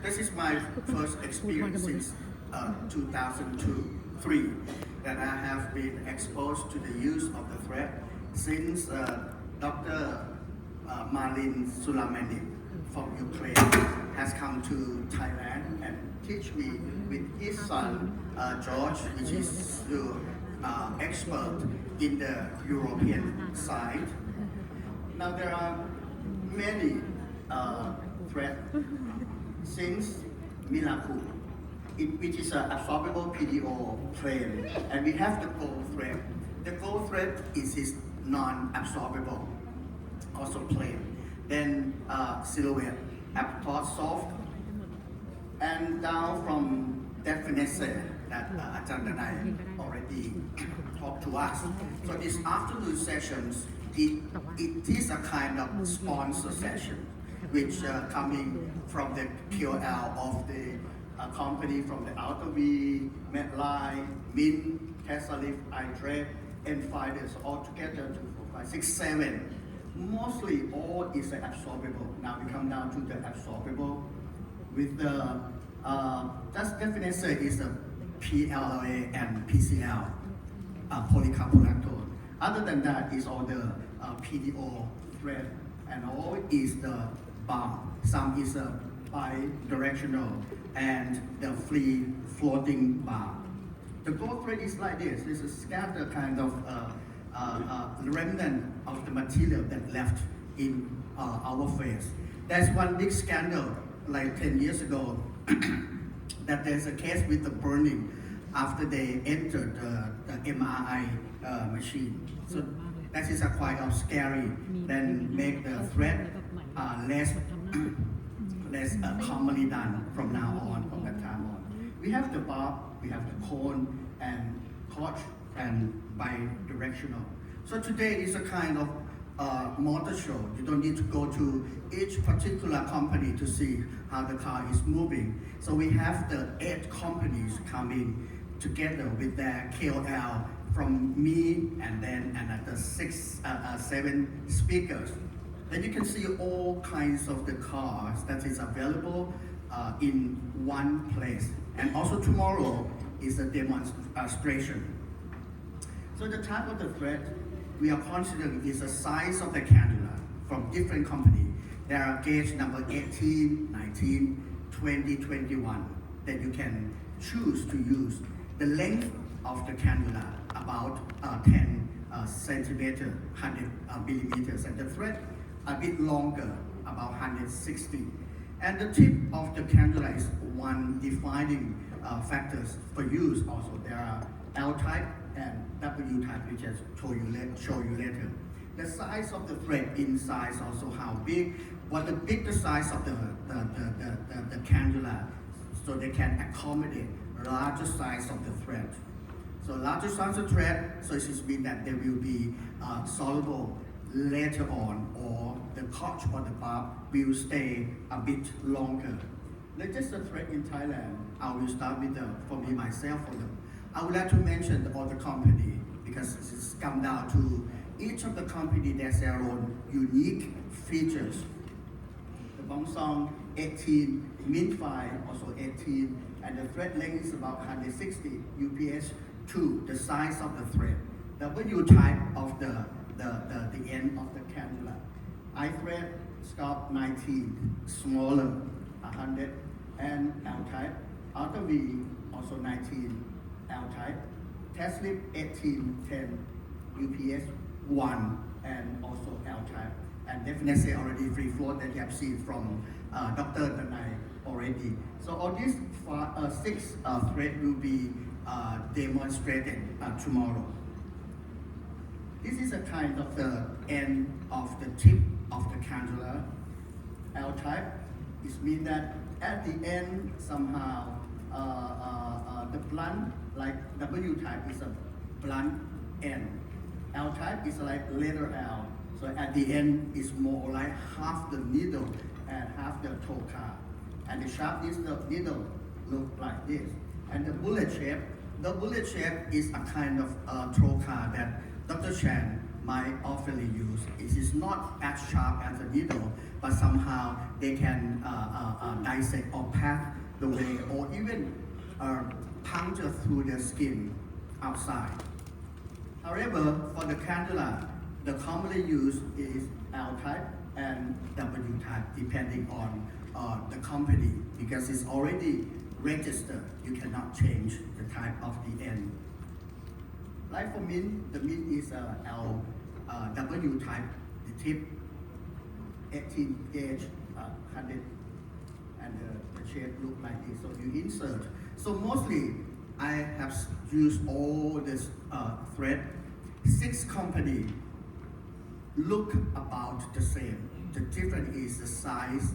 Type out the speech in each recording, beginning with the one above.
This is my first experience since 2002-3 that I have been exposed to the use of the thread since Dr. Marin Sulamanik from Ukraine has come to Thailand and teach me with his son George, which is the expert in the European side. Now there are many thread since Milaku, which is an absorbable PDO frame, and we have the gold thread. The gold thread is non-absorbable, also plain. Then silhouette, apricot soft, and down from definition that Ajahn Danai already talked to us. So these afternoon sessions, it is a kind of sponsor session, which coming from the QL of the company from the Outer V, Medline, Mint, Casalif, iTrade, and Fidesz, all together 2, 4, 5, 6, 7. Mostly all is absorbable. Now we come down to the absorbable with the just definition is a PLA and PCL, polycarbonate. Other than that is all the PDO thread and all is the bar. Some is a bi-directional and the free floating bar. The gold thread is like this. This is scattered kind of remnant of the material that left in our face. There's one big scandal like 10 years ago that there's a case with the burning after they entered the MRI machine. So that is quite scary. Then make the thread less commonly done from now on, from that time on. We have the barb, we have the cone and torch and bi-directional. So today is a kind of motor show. You don't need to go to each particular company to see how the car is moving. So we have the 8 companies coming together with their KOL from me and then another 7 speakers. Then you can see all kinds of the cars that is available in one place. And also tomorrow is a demonstration. So the type of the thread we are considering is the size of the cannula from different companies. There are gauge number 18, 19, 20, 21 that you can choose to use. The length of the cannula about 10 centimeter, 100 millimeters, and the thread a bit longer, about 160. And the tip of the cannula is one defining factors for use also. There are L type and W type, which I'll show you later. The size of the thread inside also how big, what the bigger size of the cannula, so they can accommodate larger size of the thread. So larger size of thread, so it means that they will be soluble later on, or the torch or the barb will stay a bit longer. Let's just the thread in Thailand. I will start with for me myself for them. I would like to mention all the company because it's come down to each of the company there's their own unique features. The Bongsong 18, Mint 5 also 18, and the thread length is about 160, UPS 2, the size of the thread. W type of the end of the cannula. I thread scope 19, smaller, 100, and L type. Outer V also 19, L type. Test slip 18, 10, UPS 1, and also L type. And definitely already free float that you have seen from Dr. Danai already. So all these 6 thread will be demonstrated tomorrow. This is a kind of the end of the tip of the cannula. L type is mean that at the end somehow the blunt, like W type is a blunt end. L type is like letter L. So at the end is more like half the needle and half the trocar. And the sharp is the needle look like this. And the bullet shape is a kind of trocar that Dr. Chan might often use. It is not as sharp as a needle, but somehow they can dissect or path the way, or even puncture through the skin outside. However, for the cannula, the commonly used is L type and W type, depending on the company, because it's already registered. You cannot change the type of the end. Like for mint, the mint is L W type, the tip 18 gauge 100, and the shape look like this. So you insert. So mostly I have used all this thread. 6 companies look about the same. The difference is the size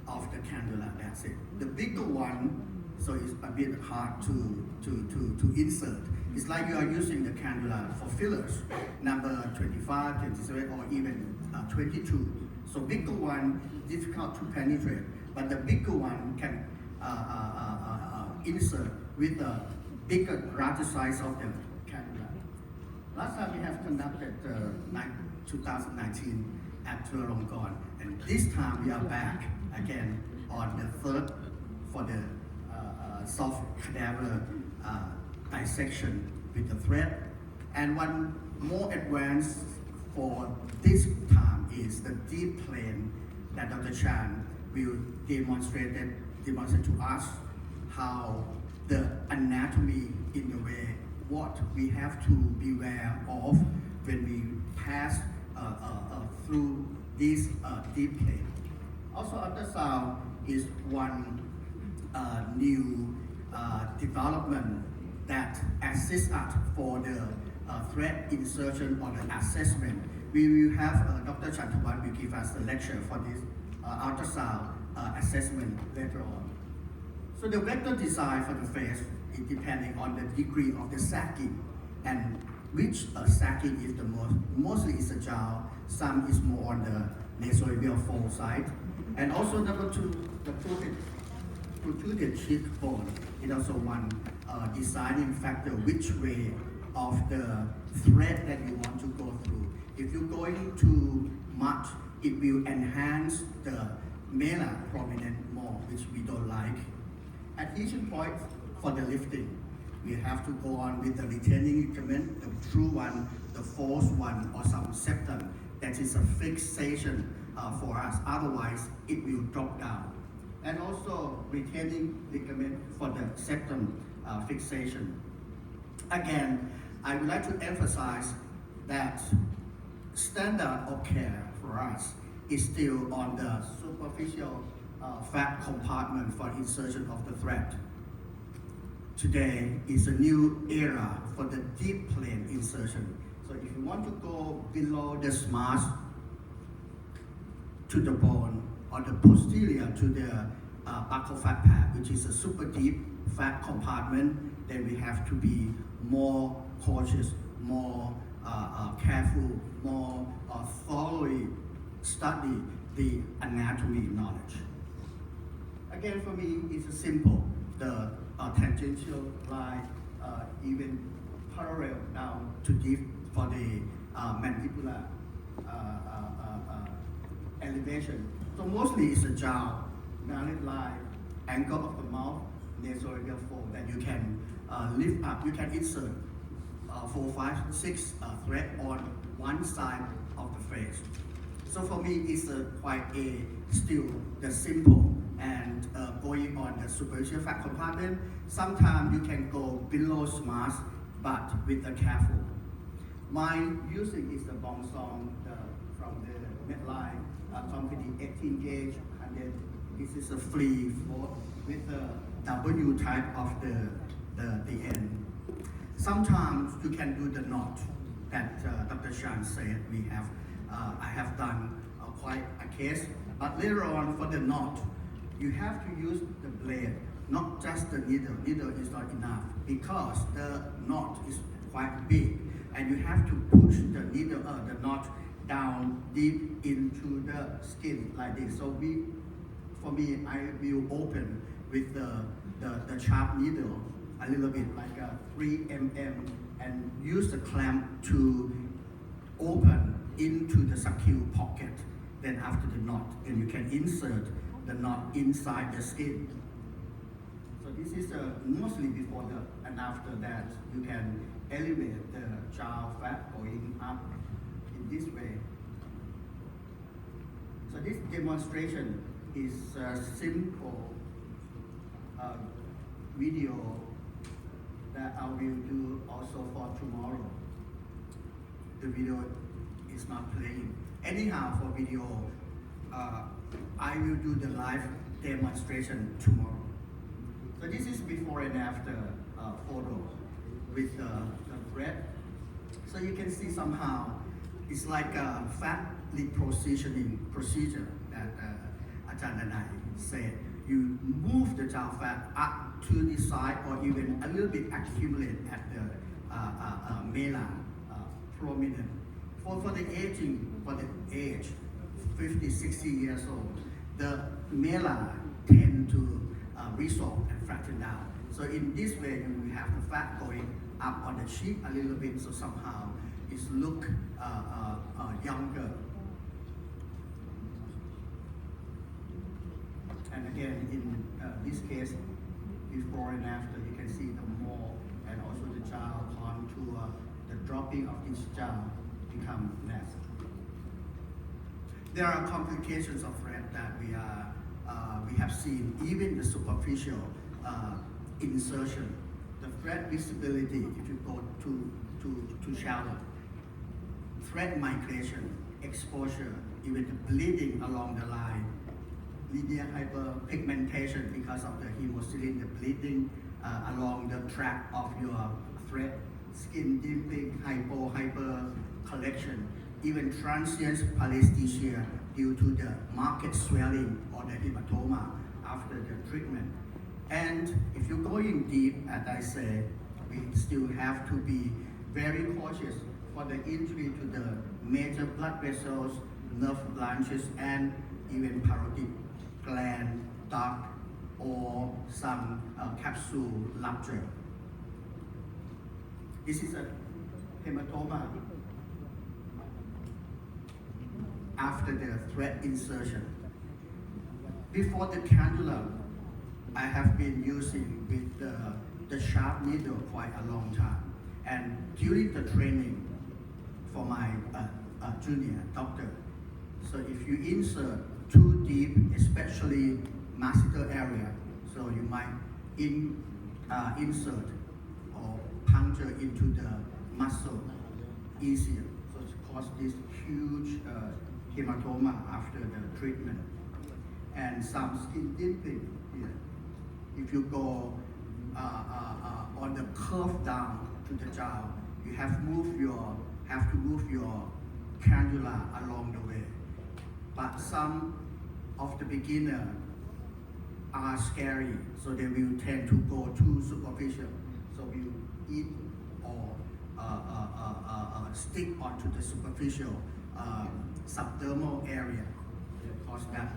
of the cannula, that's it. The bigger one, so it's a bit hard to insert. It's like you are using the cannula for fillers, number 25, 27, or even 22. So bigger one, difficult to penetrate, but the bigger one can insert with the bigger, larger size of the cannula. Last time we have conducted 2019 at Chulalongkorn, and this time we are back again on the 3rd for the soft cadaver dissection with the thread. And one more advanced for this time is the deep plane that Dr. Chan will demonstrate to us how the anatomy in the way what we have to beware of when we pass through this deep plane. Also, ultrasound is one new development that assists us for the thread insertion or the assessment. We will have Dr. Chantavat will give us a lecture for this ultrasound assessment later on. So the vector design for the face is depending on the degree of the sagging and which sagging is the most. Mostly is a jaw, some is more on the nasolabial fold side. And also number 2, the protruded cheekbone is also one designing factor which way of the thread that you want to go through. If you're going too much, it will enhance the malar prominent more, which we don't like. Adhesion point for the lifting, we have to go on with the retaining ligament, the true one, the false one, or some septum. That is a fixation for us, otherwise it will drop down. And also retaining ligament for the septum fixation. Again, I would like to emphasize that standard of care for us is still on the superficial fat compartment for insertion of the thread. Today is a new era for the deep plane insertion. So if you want to go below the SMART to the bone or the posterior to the buccal fat pad, which is a super deep fat compartment, then we have to be more cautious, more careful, more thoroughly study the anatomy knowledge. Again, for me, it's simple. The tangential line, even parallel down to deep for the mandibular elevation. So mostly it's a jaw, narrowed line, angle of the mouth, nasolabial fold that you can lift up. You can insert 4, 5, 6 thread on one side of the face. So for me, it's quite still the simple and going on the superficial fat compartment. Sometimes you can go below SMART, but with a careful. My using is the Bong Song from the Medline company 18 gauge, and then this is a free float with the W type of the end. Sometimes you can do the knot that Dr. Chan said we have. I have done quite a case, but later on for the knot, you have to use the blade, not just the needle. Needle is not enough because the knot is quite big, and you have to push the needle, the knot down deep into the skin like this. So for me, I will open with the sharp needle a little bit like a 3 mm and use the clamp to open into the secure pocket. Then after the knot, then you can insert the knot inside the skin. So this is mostly before and after that. You can elevate the child fat going up in this way. So this demonstration is a simple video that I will do also for tomorrow. The video is not playing. Anyhow, for video, I will do the live demonstration tomorrow. So this is before and after photo with the thread. So you can see somehow it's like a fat repositioning procedure that Ajahn and I said. You move the child fat up to the side or even a little bit accumulate at the mela prominent. For the aging, for the age, 50, 60 years old, the mela tend to resolve and flatten down. So in this way, you have the fat going up on the cheek a little bit, so somehow it look younger. And again, in this case, before and after, you can see the mole and also the child contour, the dropping of this child become less. There are complications of thread that we have seen, even the superficial insertion. The thread visibility, if you go too shallow, thread migration, exposure, even the bleeding along the line, linear hyperpigmentation because of the hemocysteine, the bleeding along the track of your thread, skin dipping, hyper collection, even transient paresthesia due to the marked swelling or the hematoma after the treatment. And if you're going deep, as I said, we still have to be very cautious for the injury to the major blood vessels, nerve branches, and even parotid gland, duct, or some capsule rupture. This is a hematoma after the thread insertion. Before the cannula, I have been using with the sharp needle quite a long time. And during the training for my junior doctor, so if you insert too deep, especially masseter area, so you might insert or puncture into the muscle easier. So it causes this huge hematoma after the treatment. And some skin dipping here. If you go on the curve down to the jaw, you have to move your cannula along the way. But some of the beginner are scary, so they will tend to go too superficial. So you eat or stick onto the superficial subdermal area, cause that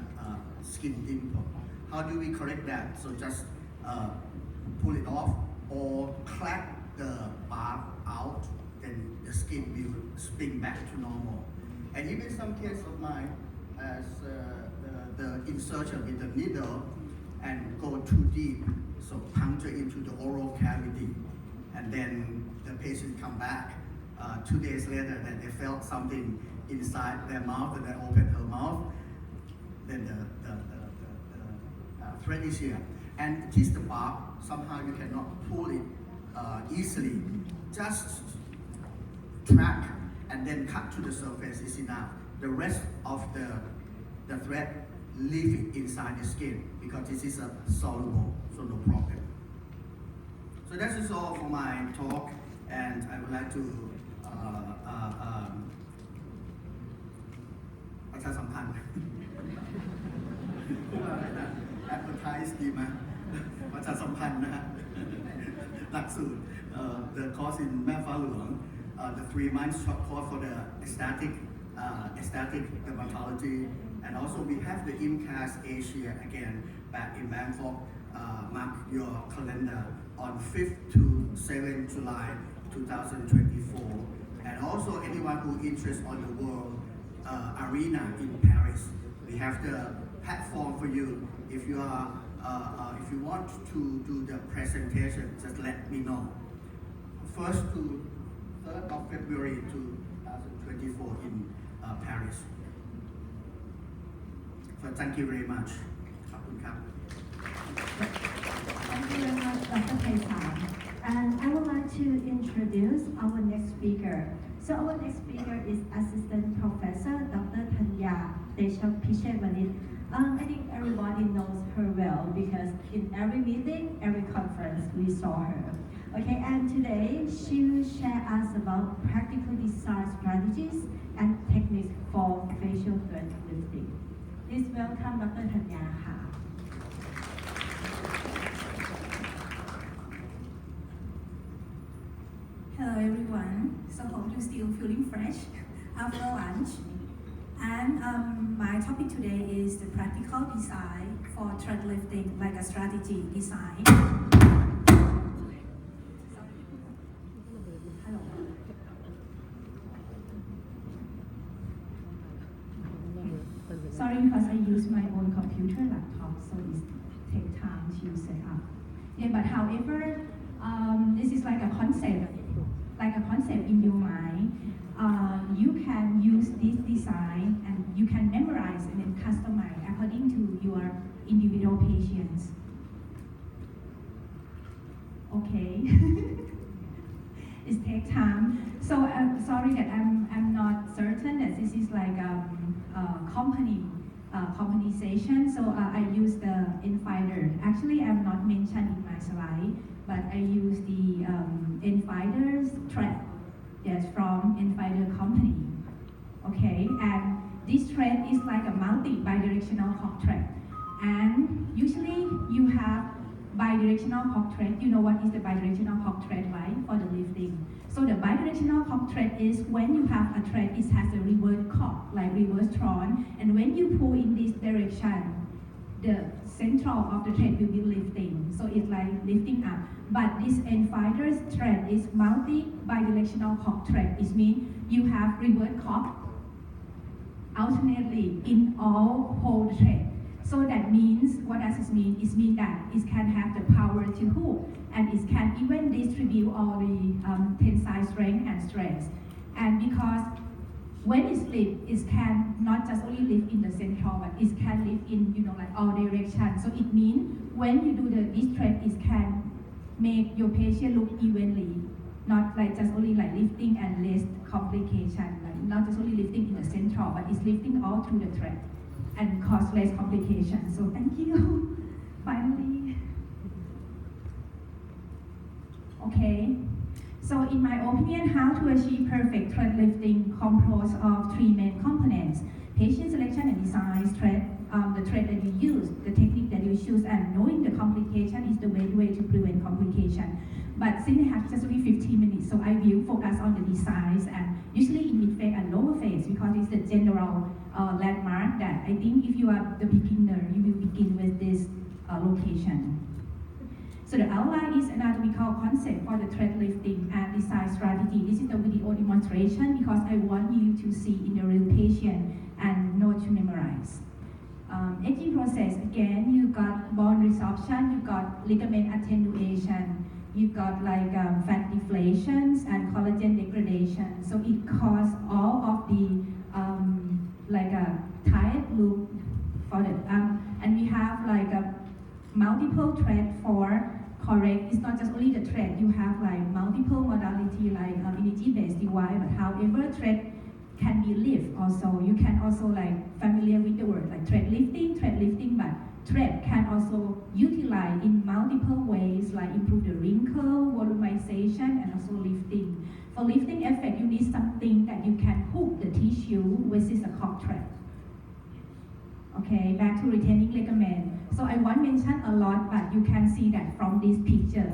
skin dimple. How do we correct that? So just pull it off or crack the barb out, then the skin will spin back to normal. And even some case of mine, as the insertion with the needle and go too deep, so puncture into the oral cavity, and then the patient come back 2 days later that they felt something inside their mouth, and they open her mouth, then the thread is here. And it is the barb, somehow you cannot pull it easily. Just track and then cut to the surface is enough. The rest of the thread, leave it inside the skin because this is a soluble, so no problem. So that is all for my talk, and I would like to advertise ดีไหมประชาสัมพันธ์นะฮะหลักสูตร the course in แม่ฟ้าหลวง the 3 months short course for the aesthetic dermatology, and also we have the IMCAS Asia again back in Bangkok. Mark your calendar on 5th to 7th July 2024, And also anyone who interested on the world arena in Paris, we have the platform for you. If you want to do the presentation, just let me know. 1st to 3rd of February 2024 in Paris. So thank you very much. ขอบคุณครับ Thank you very much, Dr. Paisan. And I would like to introduce our next speaker. So our next speaker is Assistant Professor Dr. Thanya Deshapichetvanit. I think everybody knows her well because in every meeting, every conference, we saw her. Okay, and today she will share us about practical design strategies and techniques for facial thread lifting. Please welcome Dr. Thanya. Hello everyone, so hope you're still feeling fresh after lunch. And my topic today is the practical design for thread lifting, like a strategy design. Hello. Sorry because I use my own computer laptop, so it takes time to set up. Yeah, but however, this is like a concept in your mind. You can use this design and you can memorize and then customize according to your individual patients. Okay. It takes time. So I'm sorry that I'm not certain that this is like a company session. So I use the Enfider. Actually, I'm not mentioned in my slide, but I use the Enfider's thread. Yes, from Enfider company. Okay, and this thread is like a multi-bidirectional hog thread. And usually you have bidirectional hog thread. You know what is the bidirectional hog thread, right? For the lifting. So the bidirectional hog thread is when you have a thread, it has a reverse cut, like reverse drawn. And when you pull in this direction, the central of the thread will be lifting. So it's like lifting up. But this Enfider's thread is multi-bidirectional hog thread. It means you have reverse cut alternately in all whole thread. So that means, what does it mean? It means that it can have the power to hook and it can even distribute all the tensile strength and stress. And because when it's lift, it can not just only lift in the central, but it can lift in, like all directions. So it means when you do this thread, it can make your patient look evenly, not like just only like lifting and less complication, like not just only lifting in the central, but it's lifting all through the thread and cause less complication. So thank you. Finally. Okay. So in my opinion, how to achieve perfect thread lifting composed of 3 main components: patient selection and design, the thread that you use, the technique that you choose, and knowing the complication is the way to prevent complication. But since I have just only 15 minutes, so I will focus on the designs and usually in mid-phase and lower phase because it's the general landmark that I think if you are the beginner, you will begin with this location. So the outline is anatomical concept for the thread lifting and design strategy. This is the video demonstration because I want you to see in the real patient and not to memorize. Aging process, again, you got bone resorption, you got ligament attenuation, you got like fat deflations and collagen degradation. So it causes all of the like a tight loop for the and we have like a multiple thread for correct. It's not just only the thread. You have like multiple modality like energy-based device. But however, thread can be lift also. You can also like familiar with the word like thread lifting, but thread can also utilize in multiple ways like improve the wrinkle, volumization, and also lifting. For lifting effect, you need something that you can hook the tissue, which is a hog thread. Okay, back to retaining ligament. So I won't mention a lot, but you can see that from this picture.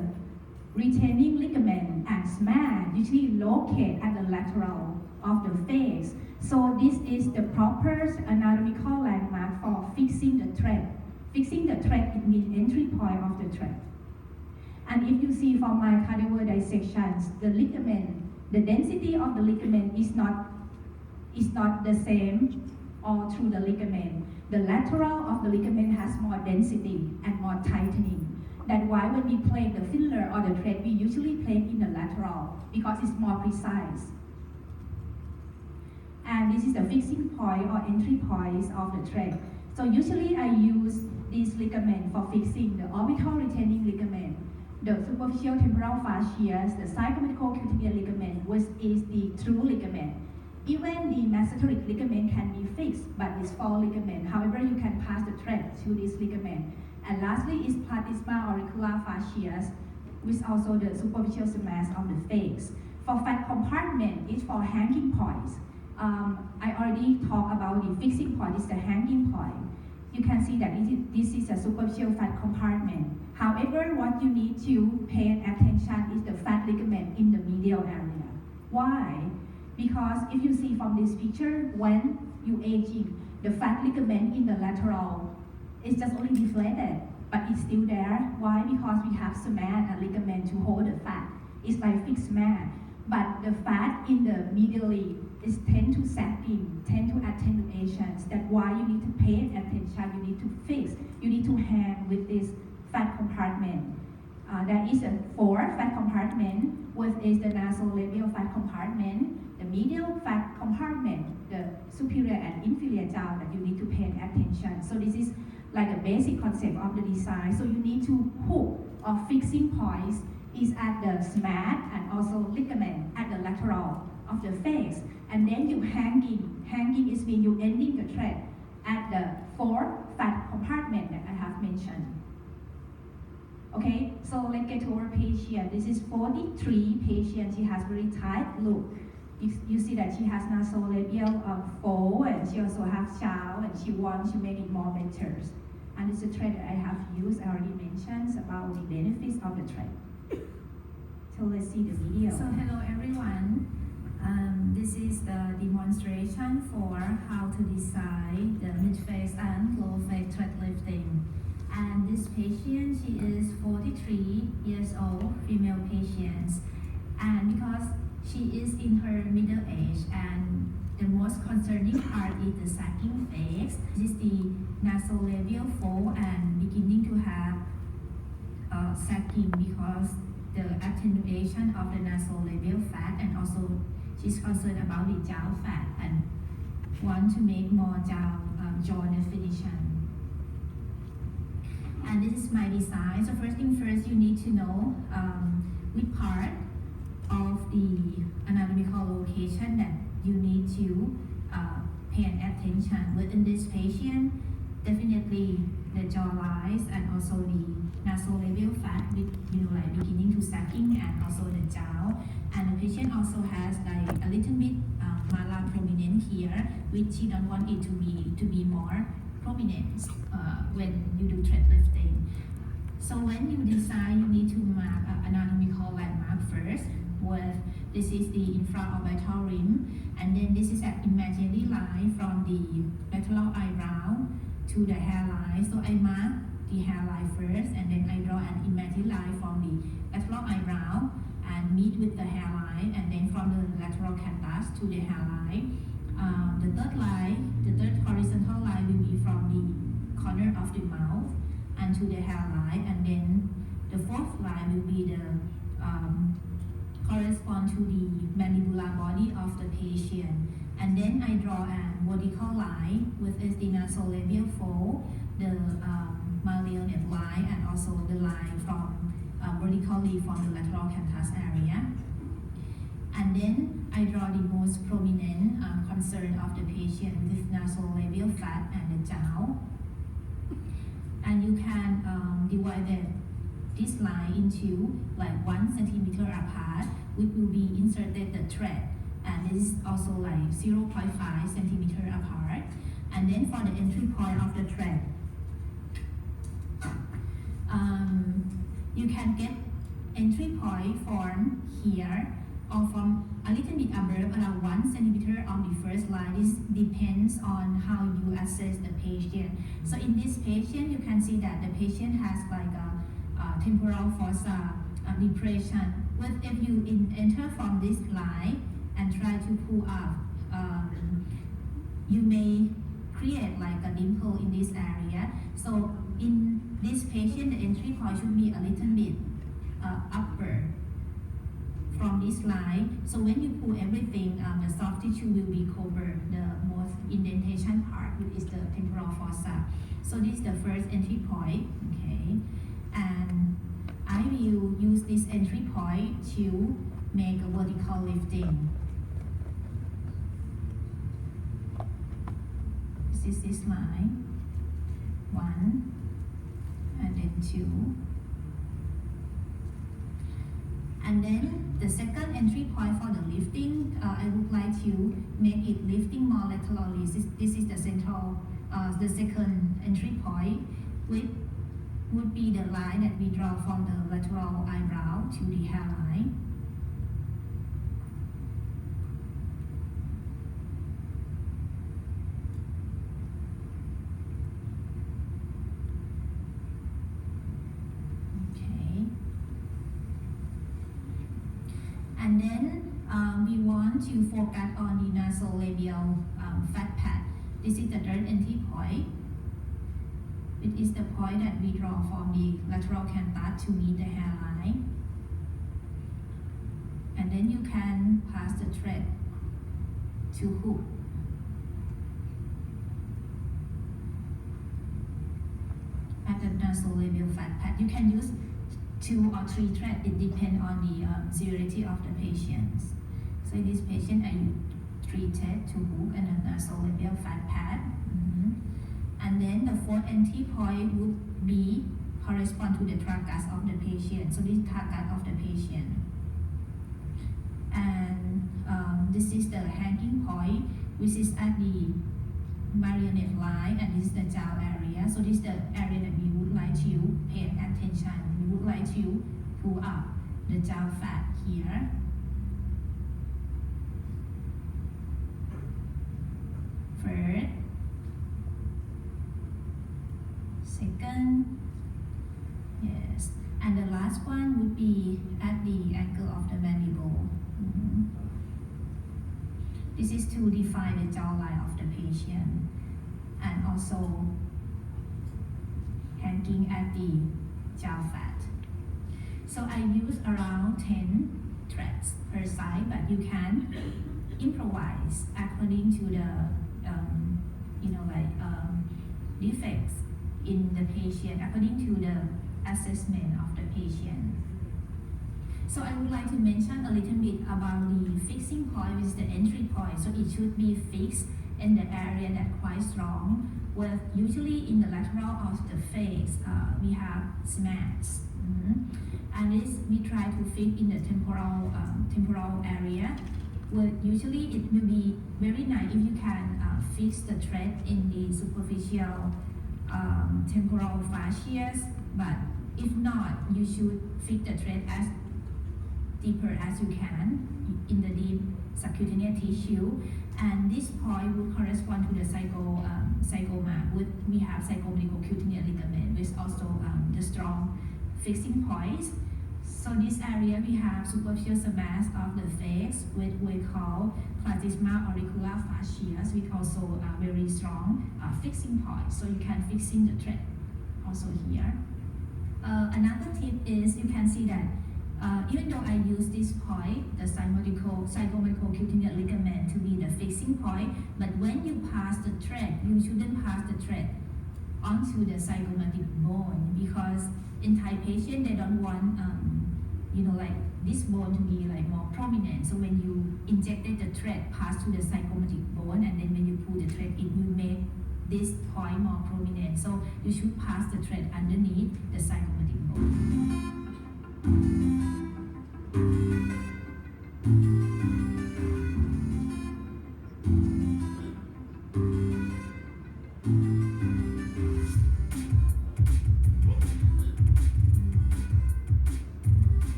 Retaining ligament and SMAD usually locate at the lateral of the face. So this is the proper anatomical landmark for fixing the thread. Fixing the thread, it means entry point of the thread. And if you see from my cadaver dissections, the ligament the density of the ligament is not the same all through the ligament. The lateral of the ligament has more density and more tightening. That's why when we place the filler or the thread, we usually place in the lateral because it's more precise. And this is the fixing point or entry points of the thread. So usually I use this ligament for fixing the orbital retaining ligament, the superficial temporal fascias, the zygomaticocutaneous ligament, which is the through ligament. Even the mesenteric ligament can be fixed by this fall ligament. However, you can pass the thread to this ligament. And lastly is platysma auricular fascias, which also the superficial mass of the face. For fat compartment, it's for hanging points. I already talked about the fixing point, is the hanging point. You can see that this is a superficial fat compartment. However, what you need to pay attention is the fat ligament in the medial area. Why? Because if you see from this picture, when you aging, the fat ligament in the lateral is just only deflated, but it's still there. Why? Because we have cement and ligament to hold the fat. It's like fixed cement. But the fat in the medially is tend to sagging, tend to attenuations. That's why you need to pay attention, you need to fix, you need to hang with this fat compartment. There is a 4 fat compartment, which is the nasolabial fat compartment, the medial fat compartment, the superior and inferior jaw that you need to pay attention. So this is like a basic concept of the design. So you need to hook or fixing points is at the SMAT and also ligament at the lateral of the face. And then you hanging. Hanging is when you ending the thread at the 4 fat compartment that I have mentioned. Okay, so let's get to our patient. This is 43 patient. She has very tight look. You see that she has nasolabial fold, and she also has chow, and she wants to make it more better. And it's a thread that I have used. I already mentioned about the benefits of the thread. So let's see the video. So hello everyone. This is the demonstration for how to design the mid-face and low-face thread lifting. And this patient, she is 43 years old, female patient. And because she is in her middle age, and the most concerning part is the sagging face. This is the nasolabial fold and beginning to have sagging because the attenuation of the nasolabial fat, and also she's concerned about the jaw fat and want to make more jaw definition. And this is my design. So first thing first, you need to know which part of the anatomical location that you need to pay attention. Within this patient, definitely the jaw lines and also the nasolabial fat, like beginning to sagging, and also the jaw. And the patient also has like a little bit malar prominent here, which she don't want it to be more prominent when you do thread lifting. So when you design, you need to mark anatomical landmark first. With this is the infraorbital rim, and then this is an imaginary line from the lateral eyebrow to the hairline. So I mark the hairline first, and then I draw an imaginary line from the lateral eyebrow and meet with the hairline, and then from the lateral canthus to the hairline. The third horizontal line will be from the corner of the mouth and to the hairline, and then the fourth line will be the correspond to the mandibular body of the patient. And then I draw a vertical line, which is the nasolabial fold, the malleolate line, and also the line from vertically from the lateral canthus area. And then I draw the most prominent concern of the patient with nasolabial fat and the jaw. And you can divide this line into like 1 centimeter apart, which will be inserted the thread, and this is also like 0.5 centimeter apart. And then for the entry point of the thread, you can get entry point from here or from a little bit above, around 1 centimeter on the first line. This depends on how you assess the patient. So in this patient, you can see that the patient has like a temporal fossa depression But if you enter from this line and try to pull up, you may create like a dimple in this area. So in this patient, the entry point should be a little bit upper from this line. So when you pull everything, the soft tissue will be covered the most indentation part, which is the temporal fossa. So this is the first entry point, okay? And I will use this entry point to make a vertical lifting. This is this line, 1, and then 2. And then the second entry point for the lifting, I would like to make it lifting more laterally. This is the central, the second entry point, which would be the line that we draw from the lateral eyebrow to the hairline. And then we want to focus on the nasolabial fat pad. This is the third entry point. It is the point that we draw from the lateral canthus to meet the hairline. And then you can pass the thread to hook. At the nasolabial fat pad, you can use 2 or 3 threads. It depends on the severity of the patients. So in this patient, I use 3 threads to hook and a nasolabial fat pad. And then the fourth entry point would be correspond to the tragus of the patient. So this tragus of the patient. And this is the hanging point, which is at the marionette line, and this is the jaw area. So this is the area that we would like to pay attention. We would like to pull up the jaw fat here. First, second, yes, and the last one would be at the angle of the mandible. This is to define the jawline of the patient, and also hanging at the jaw fat. So I use around 10 threads per side, but you can improvise according to the defects in the patient, according to the assessment of the patient. So I would like to mention a little bit about the fixing point, which is the entry point. So it should be fixed in the area that's quite strong. Well, usually in the lateral of the face, we have smash. And this we try to fit in the temporal area. Well, usually it will be very nice if you can fix the thread in the superficial temporal fascias, but if not, you should fit the thread as deeper as you can in the deep subcutaneous tissue. And this point would correspond to the zygoma. We have zygomatical cutaneous ligament, which also the strong fixing points. So this area we have superficial mass of the face, which we call platysma auricular fascias, which also are very strong fixing points. So you can fix in the thread also here. Another tip is you can see that even though I use this point, the zygomatical cutaneous ligament to be the fixing point, but when you pass the thread, you shouldn't pass the thread onto the zygomatic bone, because in Thai patient they don't want this bone to be more prominent. So when you injected the thread pass to the zygomatic bone, and then when you pull the thread, it will make this point more prominent. So you should pass the thread underneath the zygomatic bone.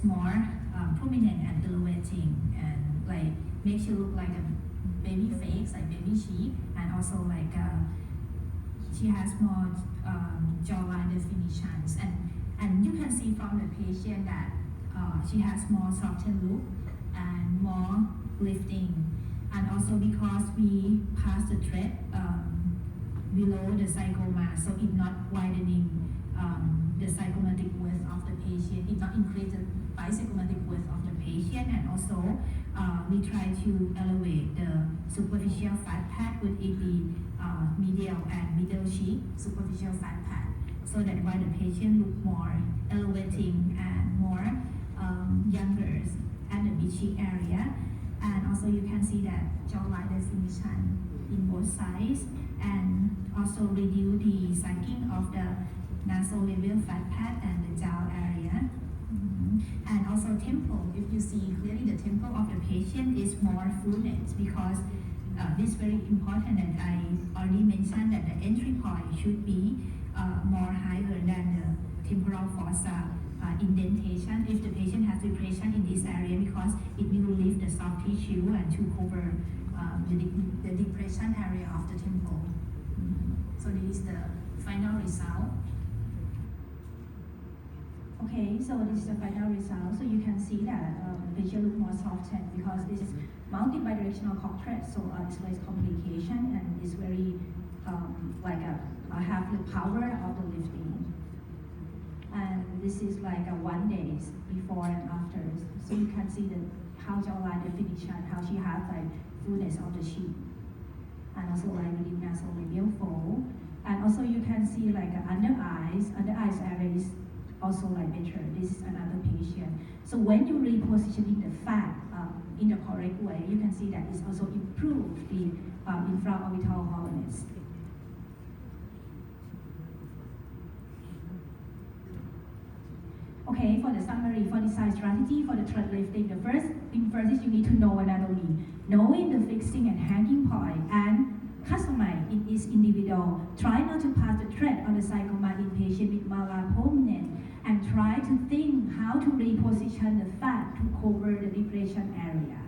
more prominent and elevating, and like makes you look like a baby face, like baby sheep, and also like she has more jawline definitions, and you can see from the patient that she has more softened look and more lifting, and also because we pass the thread below the zygoma, so it not widening the zygomatic width of the patient, it not increase the bizygomatic width of the patient, and also we try to elevate the superficial fat pad within the medial and middle cheek superficial fat pad, so that why the patient look more elevating and more younger at the mid cheek area. And also you can see that jawline definition in both sides, and also reduce the sagging of the nasal labial fat pad and the jaw area. And also temple, if you see clearly the temple of the patient is more fullness, because this is very important, and I already mentioned that the entry point should be more higher than the temporal fossa indentation if the patient has depression in this area, because it will leave the soft tissue and to cover the depression area of the temple. So this is the final result. Okay, so this is the final result. So you can see that the patient look more softened because this is multi-bidirectional cock thread, so it's less complication and it's very like have the power of the lifting. And this is like 1 day before and after. So you can see how jawline definition, how she has like fullness of the cheek, and also like within nasal labial fold. And also you can see like under eyes area is also like better. This is another patient. So when you repositioning the fat in the correct way, you can see that it's also improved the infraorbital hollowness. Okay, for the summary, for design strategy for the thread lifting, the first thing first is you need to know anatomy, knowing the fixing and hanging point, and customize it is individual. Try not to pass the thread on the zygoma in patient with malar prominent, and try to think how to reposition the fat to cover the depression area.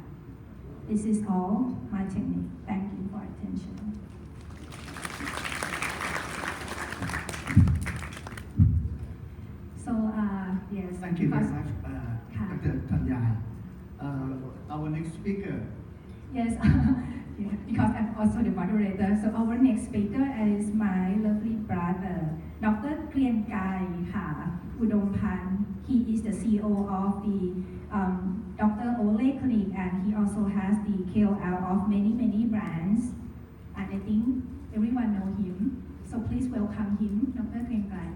This is all my technique. Thank you for attention. So, yes. Thank you very much, Dr. Thanya. Our next speaker. Yes, yeah, because I'm also the moderator. So our next speaker is my lovely brother, Dr. Krian Kai Udom. He is the CEO of the Dr. Ole Clinic, and he also has the KOL of many brands. And I think everyone know him. So please welcome him, Dr. Krian Kai.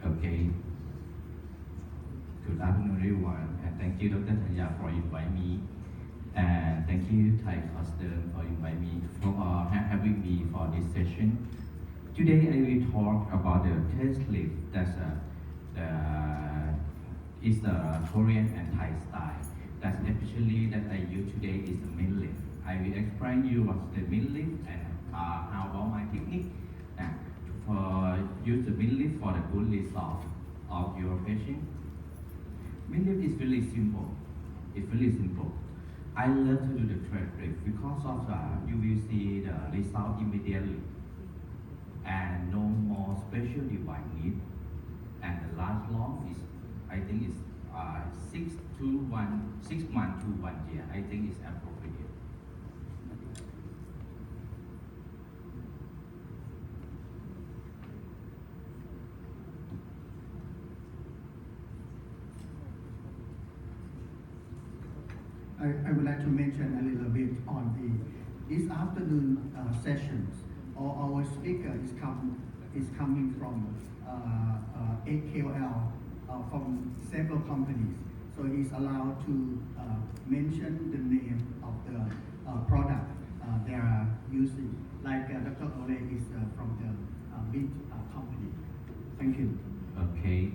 Okay. Good afternoon, everyone, and thank you, Dr. Thanya, for inviting me, and thank you, Thai Custom, for inviting me having me for this session. Today, I will talk about the test lift. That's is the Korean and Thai style. That's especially that I use today is the mid lift. I will explain you what's the mid lift and how about my technique. For use the mid lift for the good result of your patient. Mid lift is really simple. It's really simple. I love to do the thread lift because of you will see the result immediately, and no more special device need. And the last long is, I think it's 6 months to 1 year. I think it's appropriate. I would like to mention a little bit on this afternoon sessions. Our speaker is coming from AKOL from several companies. So he's allowed to mention the name of the product they are using. Like Dr. Ole is from the meat company. Thank you. Okay.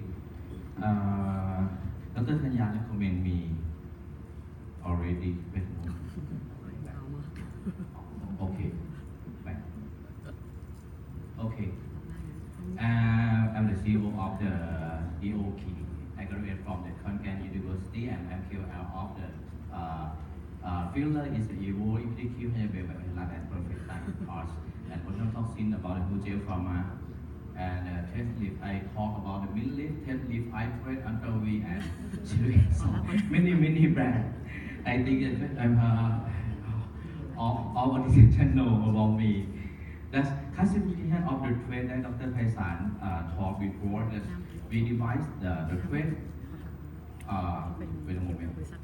Dr. Thanya recommend me already. Okay. Okay. filler is evil, EPDQ has been and perfect arts and original toxin about the Hugel pharma. And test lift, I talk about the mill lift, test lift, I trade until we and so many brands. I think that I'm all organizations know about me. That's classification of the trade that Dr. Paisan talked before. That we devise the trade. Wait a moment.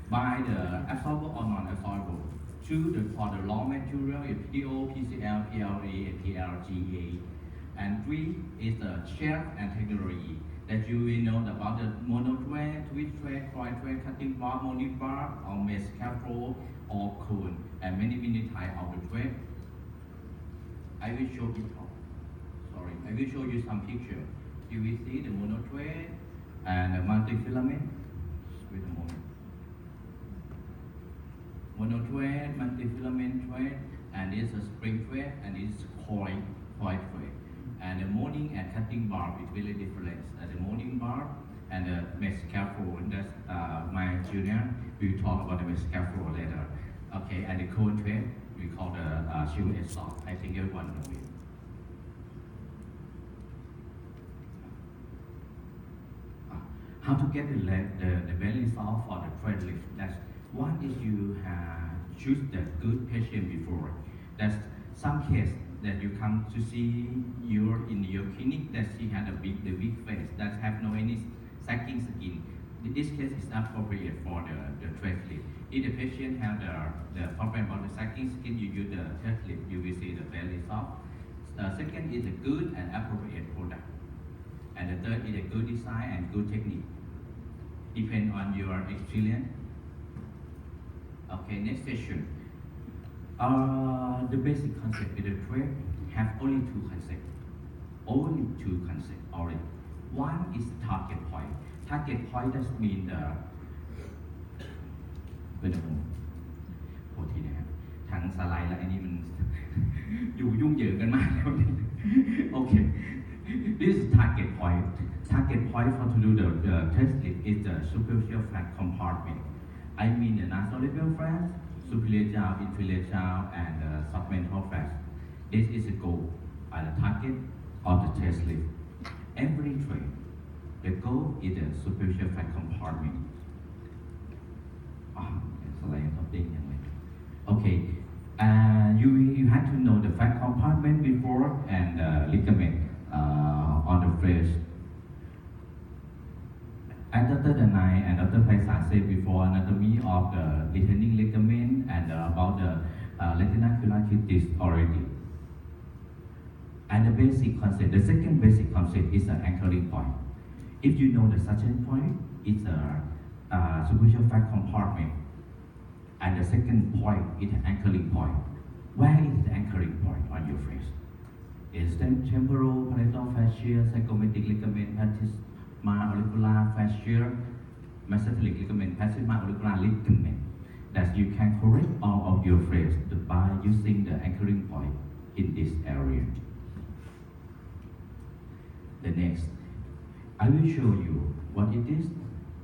By the absorbable or non-absorbable for the raw material, PDO, PCL, PLA, and PLGA. And 3 is the shelf and technology that you will know about the mono thread, twist thread, coil thread, cutting bar, molding bar, or mesh scaffold, or cone, and many types of the thread. I will show you. Sorry, I will show you some picture. You will see the mono thread and the multi-filament. Wait a moment. Mono thread, multi-filament thread, and this is a spring thread, and this is coil thread. And the molding and cutting bar is really different. The molding bar and the mesh scaffold, that's my junior, we will talk about the mesh scaffold later. Okay, and the cone thread, we call the shield edge saw. I think everyone knows it. How to get the best result for the thread lift? That's one is you choose the good patient before. That's some case that you come to see in your clinic that she had the big face that have no any sagging skin. In this case, it's not appropriate for the thread lift. If the patient have the problem about the sagging skin, you use the thread lift, you will see the very soft. Second is a good and appropriate product. And the third is a good design and good technique. Depend on your experience. Okay, next session. The basic concept of the thread have only 2 concepts. Only 2 concepts already. One is target point. Target point does mean the เป็นอะไรโทษทีนะครับทางสไลด์และอันนี้มัน อยู่ยุ่งเหยิงกันมากแล้วนี่ Okay, this is target point. Target point for to do the test lift is the superficial fat compartment. I mean the nasolabial fat, superior jaw, inferior jaw, and the submental fat. This is the goal, the target of the test lift. Every train, the goal is the superficial fat compartment. Okay, you have to know the fat compartment before and ligament on the flesh. As Dr. Danai and Dr. Paisan said before, anatomy of the retaining ligament and about the retinacular cutis already. And the basic concept, the second basic concept is the anchoring point. If you know the suction point, it's a superficial fat compartment. And the second point is the anchoring point. Where is the anchoring point on your face? Is the temporal, palatal fascia, zygomatic ligament, auricular fascia, mesenteric ligament, auricular ligament. That you can correct all of your face by using the anchoring point in this area. The next, I will show you what it is.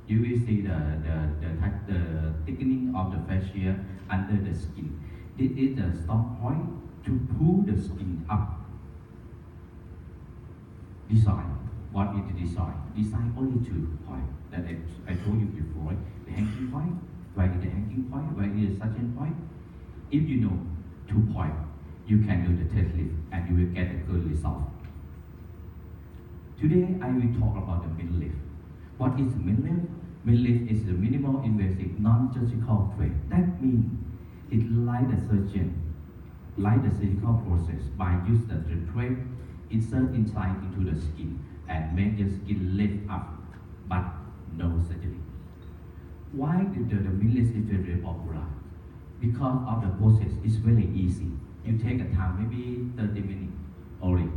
You will see the thickening of the fascia under the skin. This is the stop point to pull the skin up. Design. What is the design? Design only 2 points that I told you before. The hanging point, where is the hanging point, where is the suction point. If you know 2 points, you can do the test lift and you will get a good result. Today I will talk about the mid lift. What is mid lift? Mid lift is the minimal invasive non-surgical thread. That means it like the surgeon, like the surgical process by use the thread insert inside into the skin and make the skin lift up, but no surgery. Why the mid lift is very popular? Because of the process is very easy. You take a time, maybe 30 minutes only,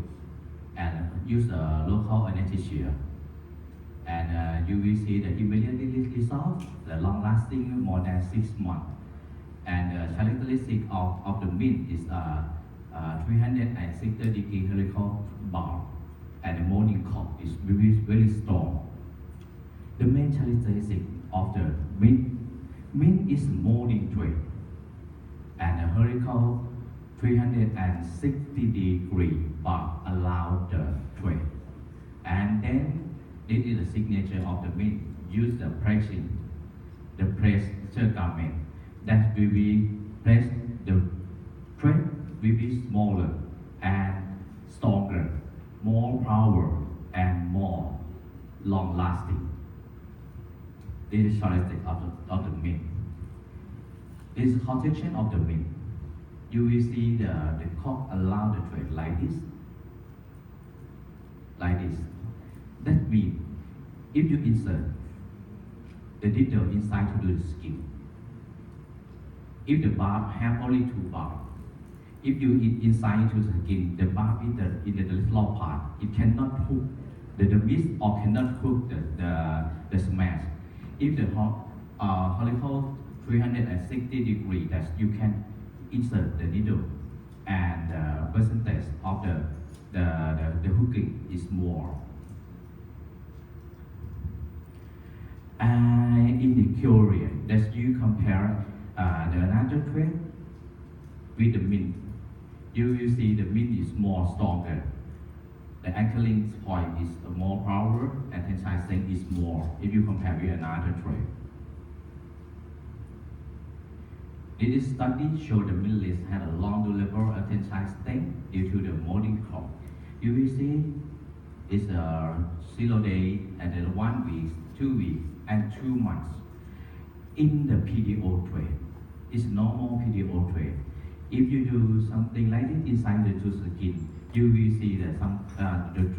and use a local anesthesia. And you will see the immediate result, the long lasting more than 6 months. And the characteristic of the mid is 360 degree helical bar, and the molding cord is very strong. The main characteristic of the Mint is molding thread and a vertical 360-degree bar around the thread. And then this is the signature of the mint. Use the pressing, the pressure garment that will be pressed. The thread will be smaller and stronger, more power and more long-lasting. This is characteristic of the mint. This is construction of the mint. You will see the cork around the thread like this. Like this. That means if you insert the needle inside to do the skin, if the barb have only 2 barbs, if you inside into the skin, the barb in the little part, it cannot hook the mist or cannot hook the smash. If the helical 360 degree, that you can insert the needle, and the percentage of the hooking is more. And in the Korean, that you compare the another thread with the mint, you will see the mint is more stronger. The anchoring point is more power and tensile strength is more if you compare with another thread. This study showed the mint list had a long durable tensile strength due to the molding clock. You will see it's a 0 day and then 1 week, 2 weeks, and 2 months. In the PDO thread, it's normal PDO thread. If you do something like this inside the skin, you will see that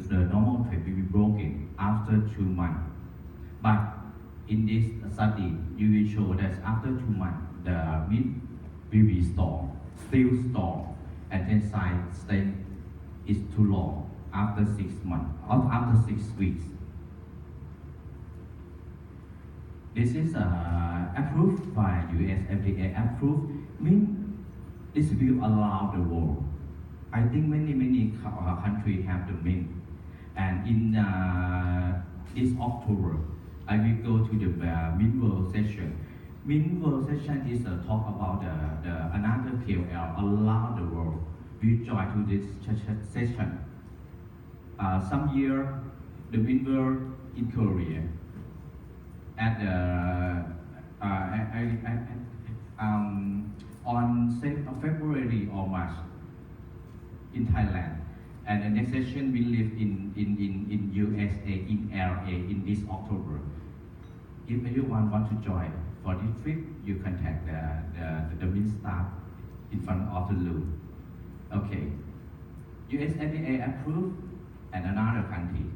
the normal thread will be broken after 2 months. But in this study, you will show that after 2 months, the mint will be strong, still strong, and tensile strength is too long after 6 months, or after 6 weeks. This is approved by US FDA approved. Mint this will allow the world. I think many countries have the mint. And in this October, I will go to the Mint World session. Mint World session is a talk about another KOL around the world. We join to this session. Some year, the Mint World in Korea. At on February or March in Thailand, and the next session will live in USA in LA in this October. If anyone want to join for this trip, you contact the Mint staff in front of the room. Okay, US FDA approved, and another country,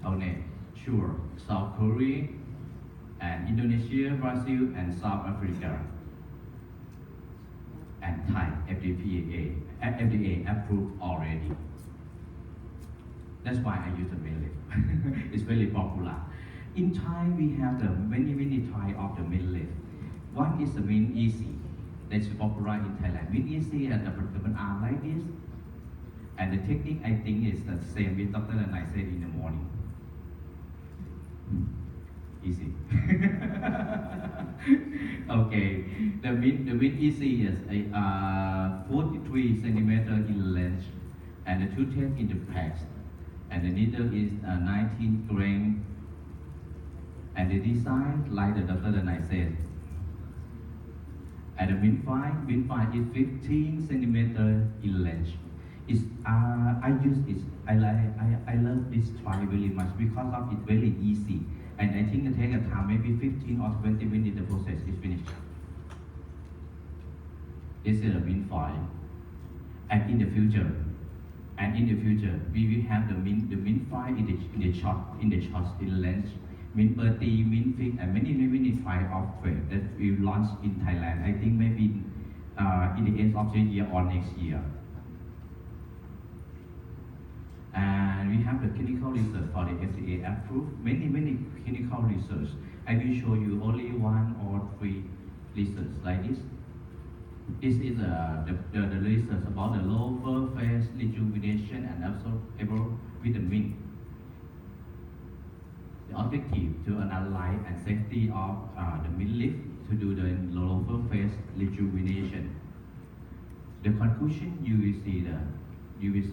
okay, sure, South Korea, and Indonesia, Brazil, and South Africa, and Thai FDA approved already. That's why I use the mint leaf. It's very popular. In Thai, we have the many types of the mint leaf. One is the mint easy, that's popular in Thailand. Mint easy and the arm like this, and the technique I think is the same with Dr. and I said in the morning. Easy. Okay, the width easy is 43 centimeter in length, and the 2/10 in the patch, and the needle is 19 grain, and the design like the Dr. and I said. And the mint fine is 15 centimeter in length. It's I use it. I love this toy very much because of it's very easy. And I think it takes a time, maybe 15 or 20 minutes, the process is finished. This is a mint foil. And in the future, we will have the mint foil in the short in length, mint 30, mint fig, and many types of thread that we will launch in Thailand. I think maybe in the end of the year or next year. And we have the clinical research for the FDA approved, many clinical research. I will show you only 1 or 3 research like this. This is the research about the lower phase rejuvenation and also able with the mint. The objective to analyze and safety of the mint leaf to do the lower face rejuvenation. The conclusion you will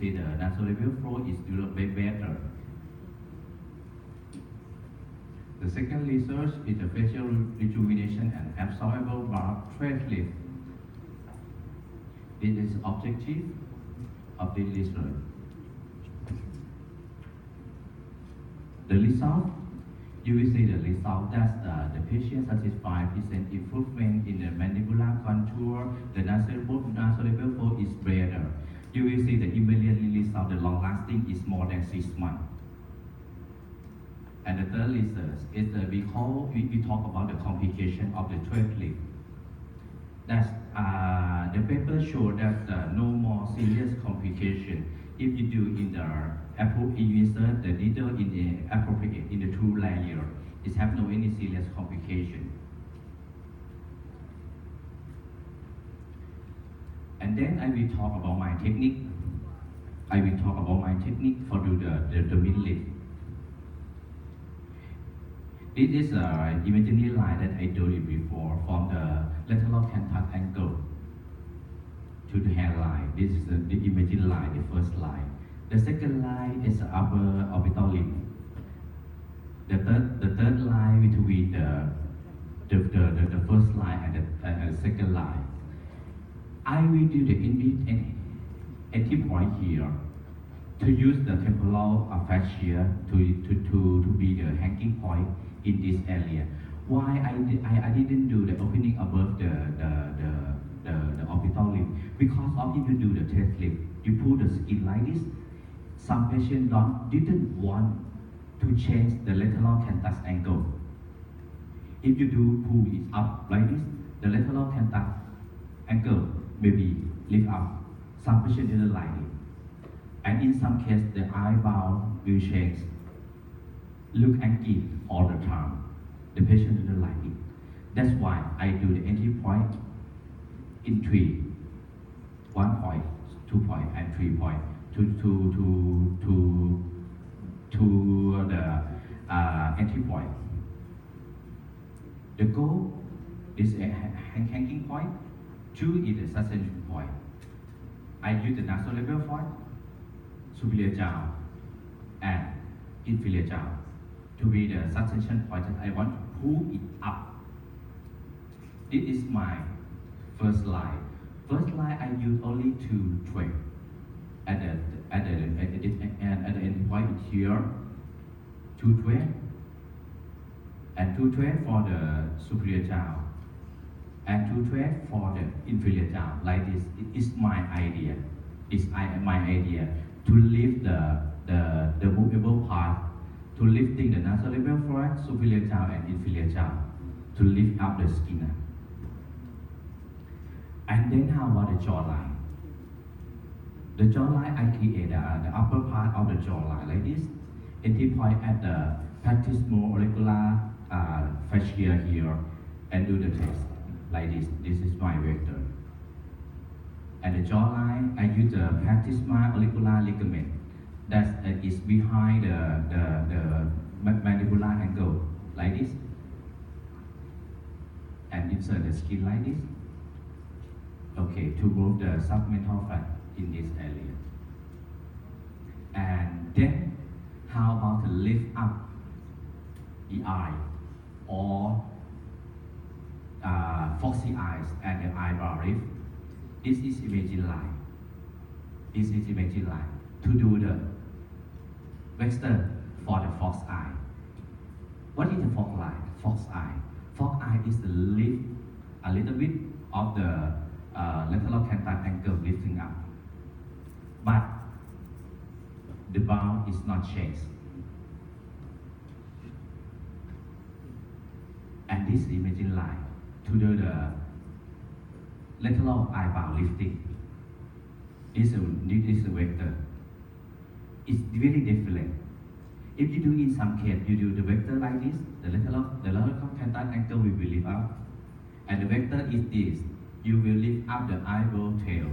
see the nasolabial flow is developed better. The second research is the facial rejuvenation and absorbable bar thread lift. This is objective of the research. The result, you will see the result that the patient satisfied present improvement in the mandibular contour. The nasolabial flow is better. You will see the immediate result, the long lasting is more than 6 months. And the third research is we talk about the complication of the thread lift. That's the paper showed that no more serious complication if you do in the insert the needle in the appropriate in the 2 layer. It have no any serious complication. And then I will talk about my technique. I will talk about my technique for the mid lift. This is an imaginary line that I drew it before from the lateral canthus angle to the hairline. This is the imaginary line, the first line. The second line is the upper orbital limb. The third line between the first line and the second line. I will do the entry point here to use the temporal fascia to be the hanging point in this area. Why I didn't do the opening above the orbital limb? Because if you do the test lift, you pull the skin like this. Some patients didn't want to change the lateral canthus angle. If you do pull it up like this, the lateral canthus angle may be lift up. Some patients didn't like it. And in some cases, the eyebrow will change, look angry all the time. The patient didn't like it. That's why I do the entry point in 3, 1 point, 2 point, and 3 point to the entry point. The goal is a hanging point. 2 is the suspension point. I use the nasolabial point, superior jaw, and inferior jaw to be the suspension point that I want to pull it up. This is my first line. First line I use only 2 threads at the end point here. 2 threads and 2 threads for the superior jaw and 2 threads for the inferior jaw. Like this, it is my idea. It's my idea to lift the movable part, to lifting the nasolabial forehead, superior jaw and inferior jaw, to lift up the skin. And then how about the jawline? The jawline, I create the upper part of the jawline like this. Entry point at the platysmal auricular fascia here, and do the test like this. This is my vector. And the jawline, I use the platysmal auricular ligament that is behind the mandibular angle like this, and insert the skin like this. Okay, to move the submental fat in this area. And then, how about to lift up the eye or foxy eyes and the eyebrow lift? This is imaging line. This is imaging line to do the vector for the fox eye. What is the fox line? Fox eye. Fox eye is the lift a little bit of the lateral canthus angle lifting up, but the bound is not changed. And this imaging line to do the lateral eyebrow lifting. This is a vector. It's very different. If you do in some case, you do the vector like this, the lateral canthus angle will be lift up, and the vector is this. You will lift up the eyebrow tail,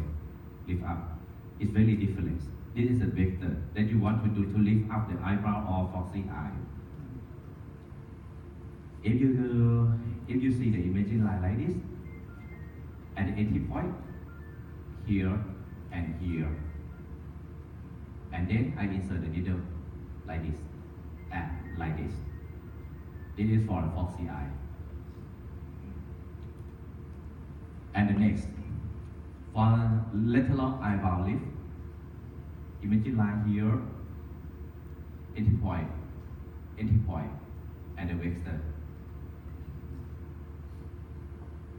lift up. It's very different. This is a vector that you want to do to lift up the eyebrow or foxy eye. If you see the imaging line like this, at the entry point, here and here, and then I insert the needle like this and like this. This is for the foxy eye. And the next, for lateral eyebrow lift, imaging line here, entry point, and the vector.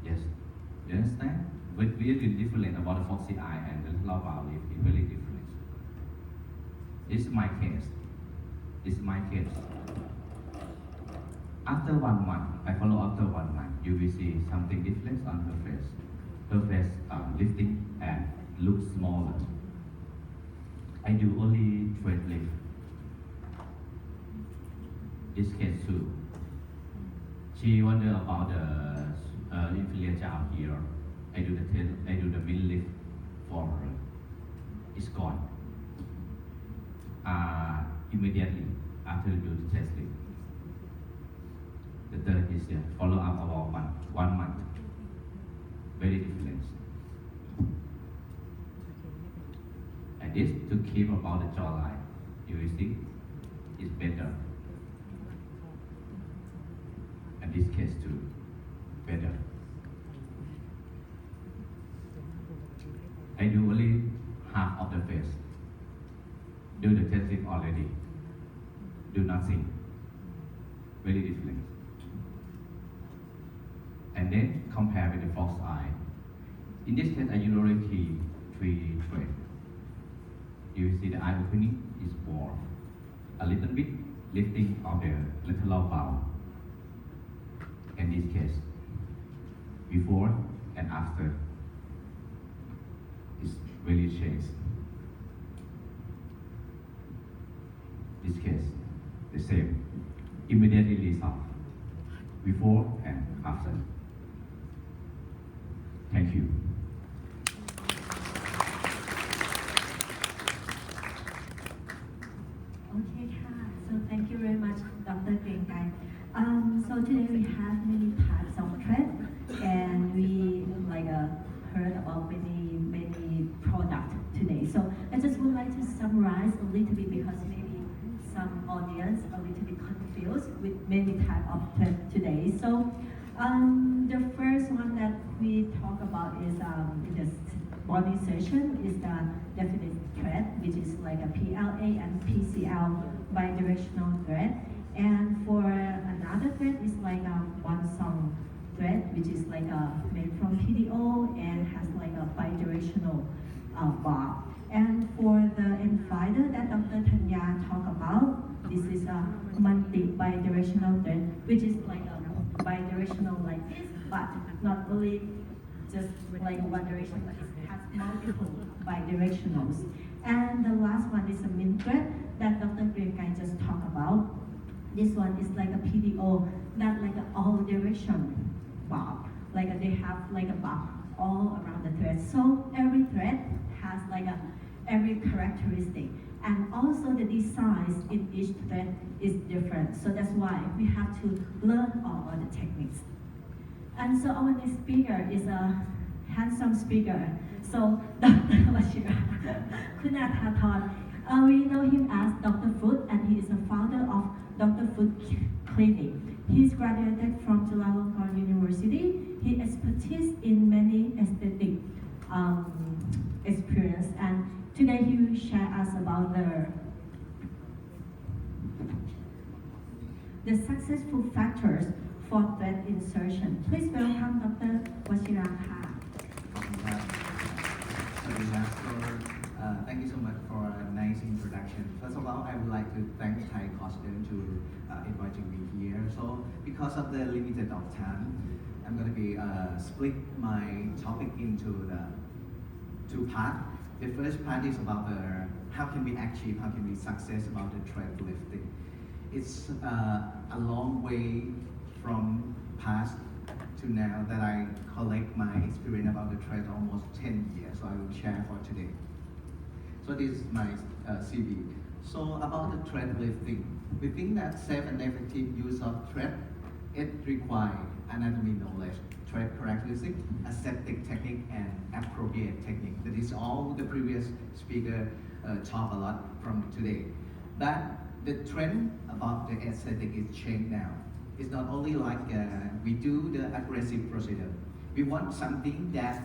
Yes, you understand? But really different about the foxy eye and the lateral brow lift. It's very different. This is my case. This is my case. After 1 month, I follow after 1 month, you will see something different on her face. Her face lifting and looks smaller. I do only thread lift. This case too. She wonder about the inferior jaw here. I do the mid lift for her. It's gone. Immediately after you do the chest lift. The third is follow up about 1 month. Very different. And this to keep about the jawline. You will see it's better. And this case too, better. I do only half of the face. Do the testing already. Do nothing. Very different. And then compare with the fox eye. In this case, I usually keep 3 threads. You see the eye opening is more. A little bit lifting of the lateral brow. In this case, before and after is really changed. This case, the same. Immediately result. Before and after. Thank you. Okay, so thank you very much, Dr. Grengai. So today we have many types of thread, and we heard about many products today. So I just would like to summarize a little bit because maybe some audience a little bit confused with many types of thread today. So the first one that we talk about is this morning session is the definite thread, which is like a PLA and PCL bidirectional thread. And for another thread is like a one song thread, which is like made from PDO and has like a bidirectional bar. And for the end finder that Dr. Tanya talked about, this is a multi-bidirectional thread, which is like a bidirectional like this, but not only just like one direction, but it has multiple bidirectionals. And the last one is a min thread that Dr. Grengai just talked about. This one is like a PDO, not like an all direction bar. Like they have like a bar all around the thread. So every thread has like every characteristic. And also the designs in each thread is different. So that's why we have to learn all of the techniques. And so our next speaker is a handsome speaker. So Dr. Washira Kunat Hathon. We know him as Dr. Food, and he is a founder of Dr. Food Clinic. He's graduated from Chulalongkorn University. He expertise in many aesthetic experience, and today he will share us about the successful factors for thread insertion. Please welcome Dr. Washira. Thank you so much for a nice introduction. First of all, I would like to thank Thai Costume to inviting me here. So because of the limited of time, I'm going to be split my topic into the 2 parts. The first part is about how can we achieve, how can we success about the thread lifting. It's a long way from past to now that I collect my experience about the thread almost 10 years. So I will share for today. So this is my CV. So about the thread lifting, we think that safe and effective use of thread It requires anatomy knowledge, thread characteristic, aseptic technique, and appropriate technique. That is all the previous speaker talk a lot from today. But the trend about the aesthetic is changed now. It's not only like we do the aggressive procedure. We want something that,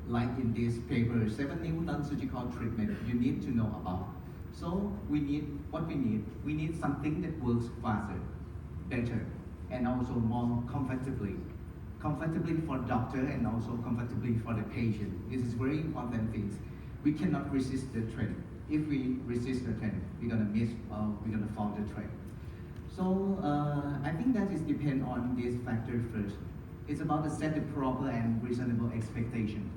like in this paper, 7 new non-surgical treatment you need to know about. So we need something that works faster, better, and also more comfortably. Comfortably for doctor and also comfortably for the patient. This is very important things. We cannot resist the trend. If we resist the trend, we're gonna miss or we're gonna follow the trend. So I think that is depend on this factor first. It's about to set the proper and reasonable expectation.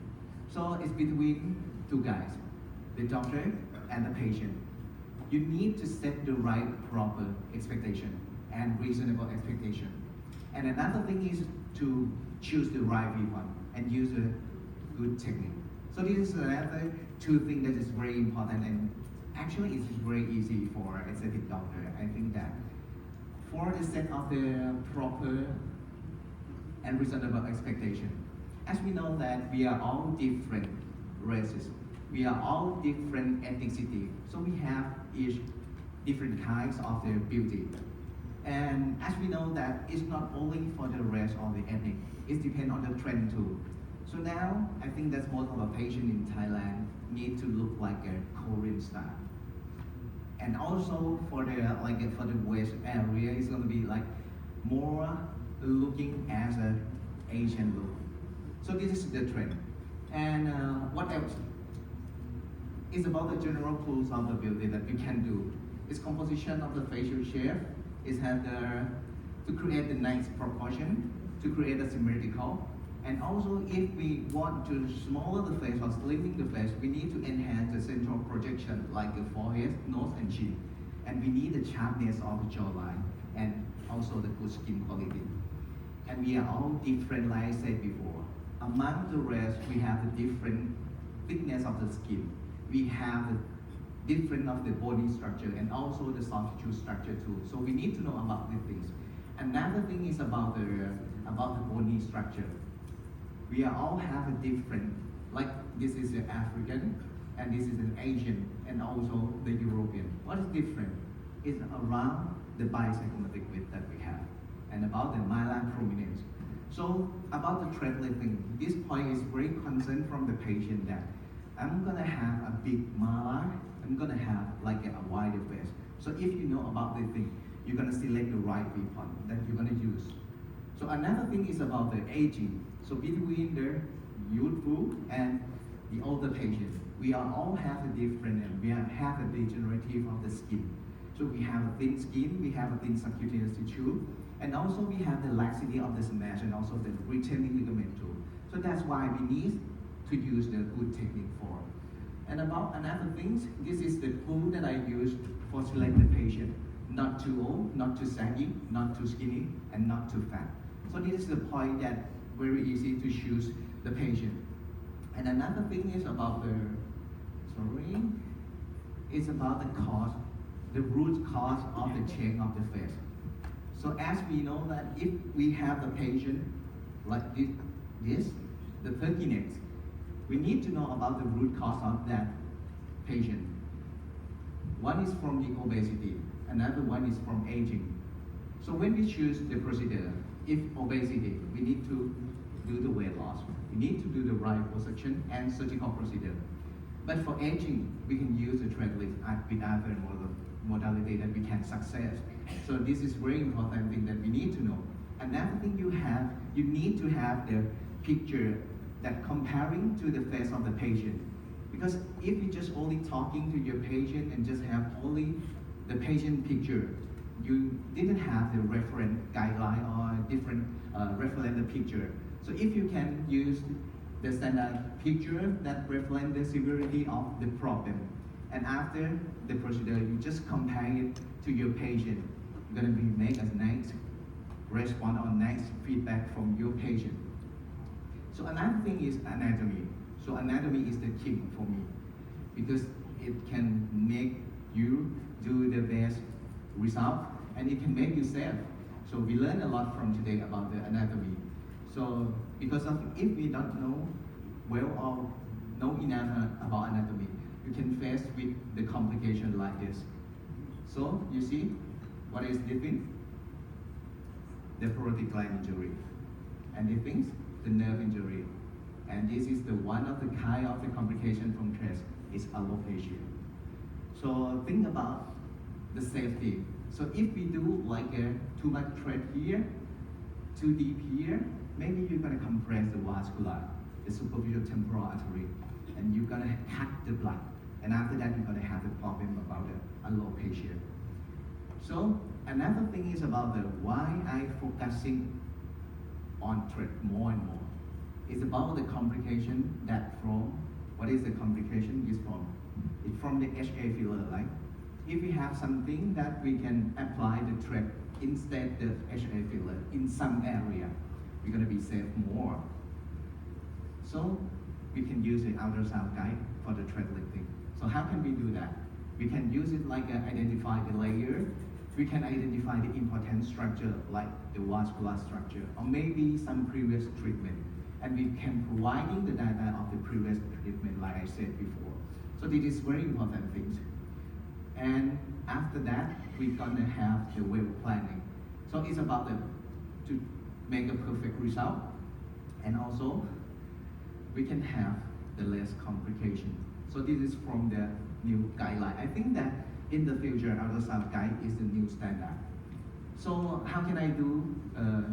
So it's between two guys, the doctor and the patient. You need to set the right proper expectation and reasonable expectation. And another thing is to choose the right viewpoint and use a good technique. So this is another two things that is very important, and actually it's very easy for aesthetic doctor. I think that for the set of the proper and reasonable expectation. As we know that we are all different races, we are all different ethnicity, so we have each different kinds of the beauty. And as we know that it's not only for the race or the ethnic, it depends on the trend too. So now I think that most of our patients in Thailand need to look like a Korean style. And also for the West area, it's going to be like more looking as an Asian look. So this is the trend. And what else? It's about the general tools of the beauty that we can do. It's composition of the facial shape. It has to create the nice proportion, to create a symmetrical. And also, if we want to smaller the face or slimming the face, we need to enhance the central projection like the forehead, nose, and chin. And we need the sharpness of the jawline and also the good skin quality. And we are all different, like I said before. Among the rest, we have the different thickness of the skin. We have the different of the body structure and also the soft tissue structure too. So we need to know about these things. Another thing is about the body structure. We are all have a different, like this is the African, and this is an Asian, and also the European. What is different? It's around the bicyclic width that we have, and about the myline prominence. So about the thread lifting, this point is very concerned from the patient that I'm gonna have a big myline, I'm gonna have like a wider face. So if you know about the thing, you're gonna select the right viewpoint that you're gonna use. So another thing is about the aging. So between the youthful and the older patient, we are all have a different, and we have a degenerative of the skin. So we have a thin skin, we have a thin subcutaneous tissue, and also we have the laxity of the mesh and also the retaining ligament too. So that's why we need to use the good technique for. And about another things, this is the tool that I use for select the patient. Not too old, not too saggy, not too skinny, and not too fat. So this is the point that very easy to choose the patient. And another thing is about it's about the cause, the root cause of the change of the face. So as we know that if we have the patient like this, the perkiness, we need to know about the root cause of that patient. One is from the obesity, another one is from aging. So when we choose the procedure, if obesity, we need to do the weight loss. We need to do the right position and surgical procedure. But for aging, we can use the thread lift with other modality that we can success. So this is very important thing that we need to know. Another thing you need to have the picture that comparing to the face of the patient. Because if you just only talking to your patient and just have only the patient picture, you didn't have the reference guideline or different reference picture. So if you can use the standard picture that reflects the severity of the problem, and after the procedure, you just compare it to your patient, you're gonna make a nice response or nice feedback from your patient. So another thing is anatomy. So anatomy is the key for me because it can make you do the best result and it can make you safe. So we learned a lot from today about the anatomy. So because of if we don't know well or know enough about anatomy, you can face with the complication like this. So you see, what is the thing? The parotid gland injury. And the things, the nerve injury. And this is the one of the kind of the complication from stress is alopecia. So think about the safety. So if we do like a too much thread here, too deep here, maybe you're gonna compress the vascular, the superficial temporal artery, and you're gonna cut the blood. And after that, you're gonna have the problem about the alopecia. So another thing is about the why I focusing on thread more and more. It's about the complication that from, what is the complication is from? It's from the HA filler, right? If we have something that we can apply the thread instead of HA filler in some area, we're gonna be safe more. So we can use the ultrasound guide for the thread lifting. So how can we do that? We can use it like identify the layer. We can identify the important structure like the vascular structure or maybe some previous treatment. And we can providing the data of the previous treatment like I said before. So this is very important things. And after that, we're gonna have the well planning. So it's about to make a perfect result. And also, we can have the less complication. So this is from the new guideline. I think that in the future, ultrasound guide is the new standard. So how can I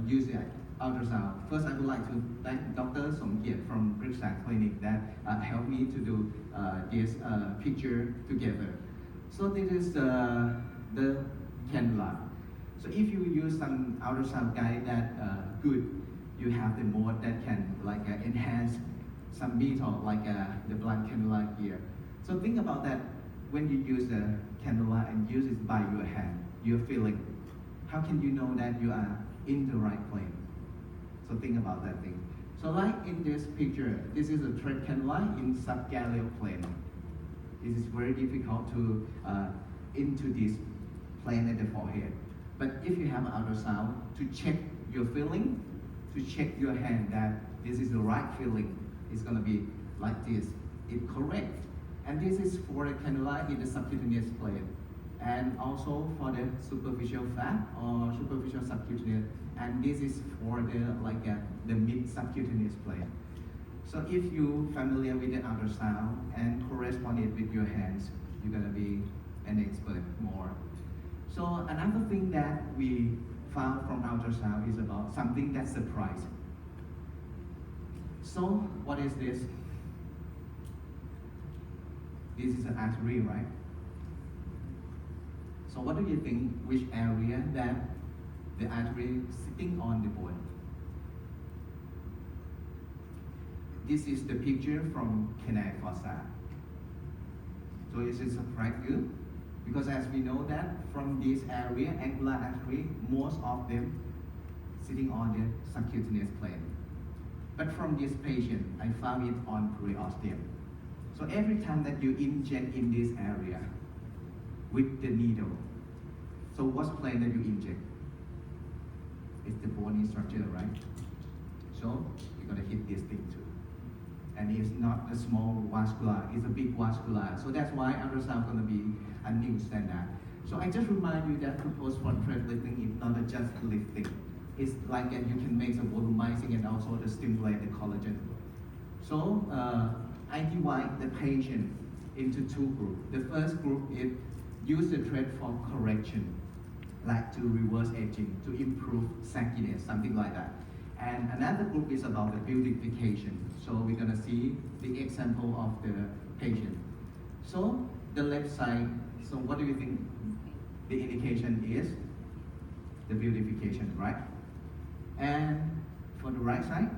use the ultrasound? First, I would like to thank Dr. Somkiat from Bricksack Clinic that helped me to do this picture together. So this is the cannula. So if you use some ultrasound guide that good, you have the mode that can like enhance some metal like the blood cannula here. So think about that when you use the cannula and use it by your hand, you're feeling. How can you know that you are in the right plane? So think about that thing. So like in this picture, this is a thread cannula in subgaleal plane. This is very difficult to into this plane at the forehead. But if you have an ultrasound to check your feeling, to check your hand that this is the right feeling, it's gonna be like this. It's correct. And this is for the cannula in the subcutaneous plane. And also for the superficial fat or superficial subcutaneous. And this is for the mid subcutaneous plane. So if you familiar with the ultrasound and correspond it with your hands, you're gonna be an expert more. So another thing that we found from ultrasound is about something that surprised. So what is this? This is an artery, right? So what do you think, which area that the artery sitting on the bone? This is the picture from canine fossa. So is it surprise you? Because as we know that from this area, angular artery, most of them sitting on the subcutaneous plane. But from this patient, I found it on periosteum. So every time that you inject in this area with the needle, so what's plane that you inject? It's the bony structure, right? So you're gonna hit this thing too. And it's not a small vascular, it's a big vascular. So that's why ultrasound gonna be a new standard. So I just remind you that purpose for thread lifting is not just lifting. It's like you can make some volumizing and also to stimulate the collagen. So I divide the patient into two groups. The first group is use the thread for correction, like to reverse aging, to improve sagginess, something like that. And another group is about the beautification. So we're gonna see the example of the patient. So the left side, so what do you think the indication is? The beautification, right? And for the right side,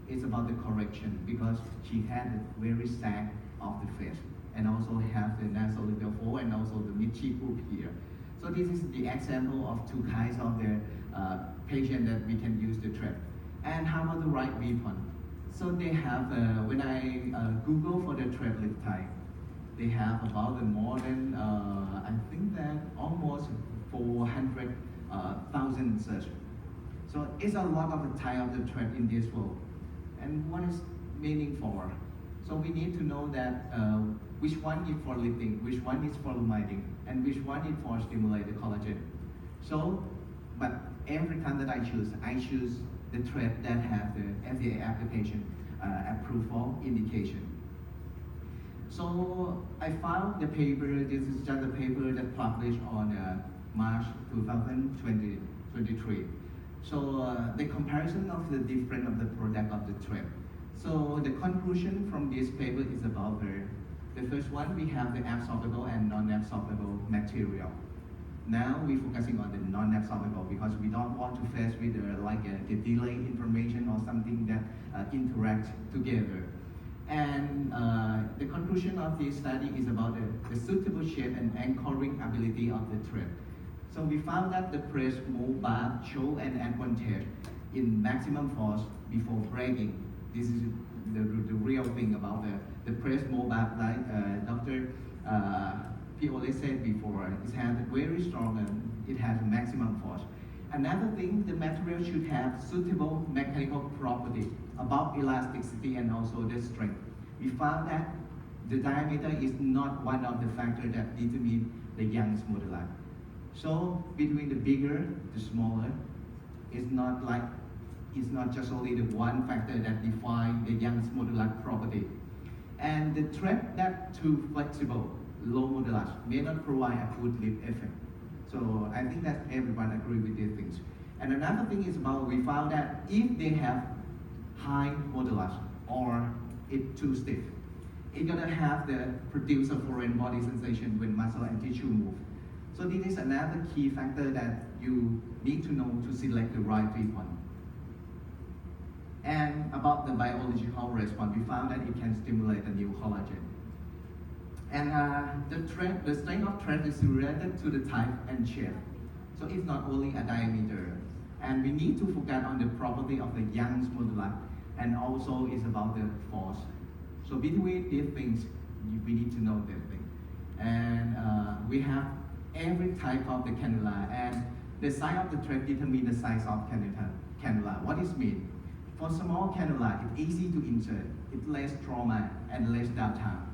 it's about the correction because she had a very sag of the face and also have the nasal little fold and also the mid cheek group here. So this is the example of two kinds of the patient that we can use the thread. And how about the right weapon? So they have, when I Google for the thread lift type, they have about more than, I think that almost 400 1,000 surgery. So it's a lot of the type of the thread in this world. And what is meaning for? So we need to know that which one is for lifting, which one is for lumizing, and which one is for stimulate the collagen. So, but every time that I choose the thread that have the FDA application approval indication. So I found the paper, this is just a paper that published on March 2023. So the comparison of the different of the product of the thread. So the conclusion from this paper is about the first one, we have the absorbable and non-absorbable material. Now we're focusing on the non-absorbable because we don't want to face with the delay information or something that interact together. And the conclusion of this study is about the suitable shape and anchoring ability of the thread. So we found that the press move bar show an advantage in maximum force before breaking. This is the real thing about the press move bar, like Dr. Piole said before. It has very strong and it has maximum force. Another thing, the material should have suitable mechanical property about elasticity and also the strength. We found that the diameter is not one of the factors that determine the Young's moduli. So between the bigger, the smaller, it's not just only the one factor that defines the Young's moduli property. And the thread that too flexible, low modulus, may not provide a good lift effect. So I think that everyone agree with these things. And another thing is about, we found that if they have high modulus or it's too stiff, it's gonna have the produce a foreign body sensation when muscle and tissue move. So this is another key factor that you need to know to select the right treatment. And about the biological response, we found that it can stimulate the new collagen. And the strength of thread is related to the type and shape. So it's not only a diameter. And we need to focus on the property of the Young's moduli, and also it's about the force. So between these things, we need to know that thing. And we have every type of the cannula, and the size of the thread determines the size of cannula. What does it mean? For small cannula, it's easy to insert. It's less trauma and less downtime.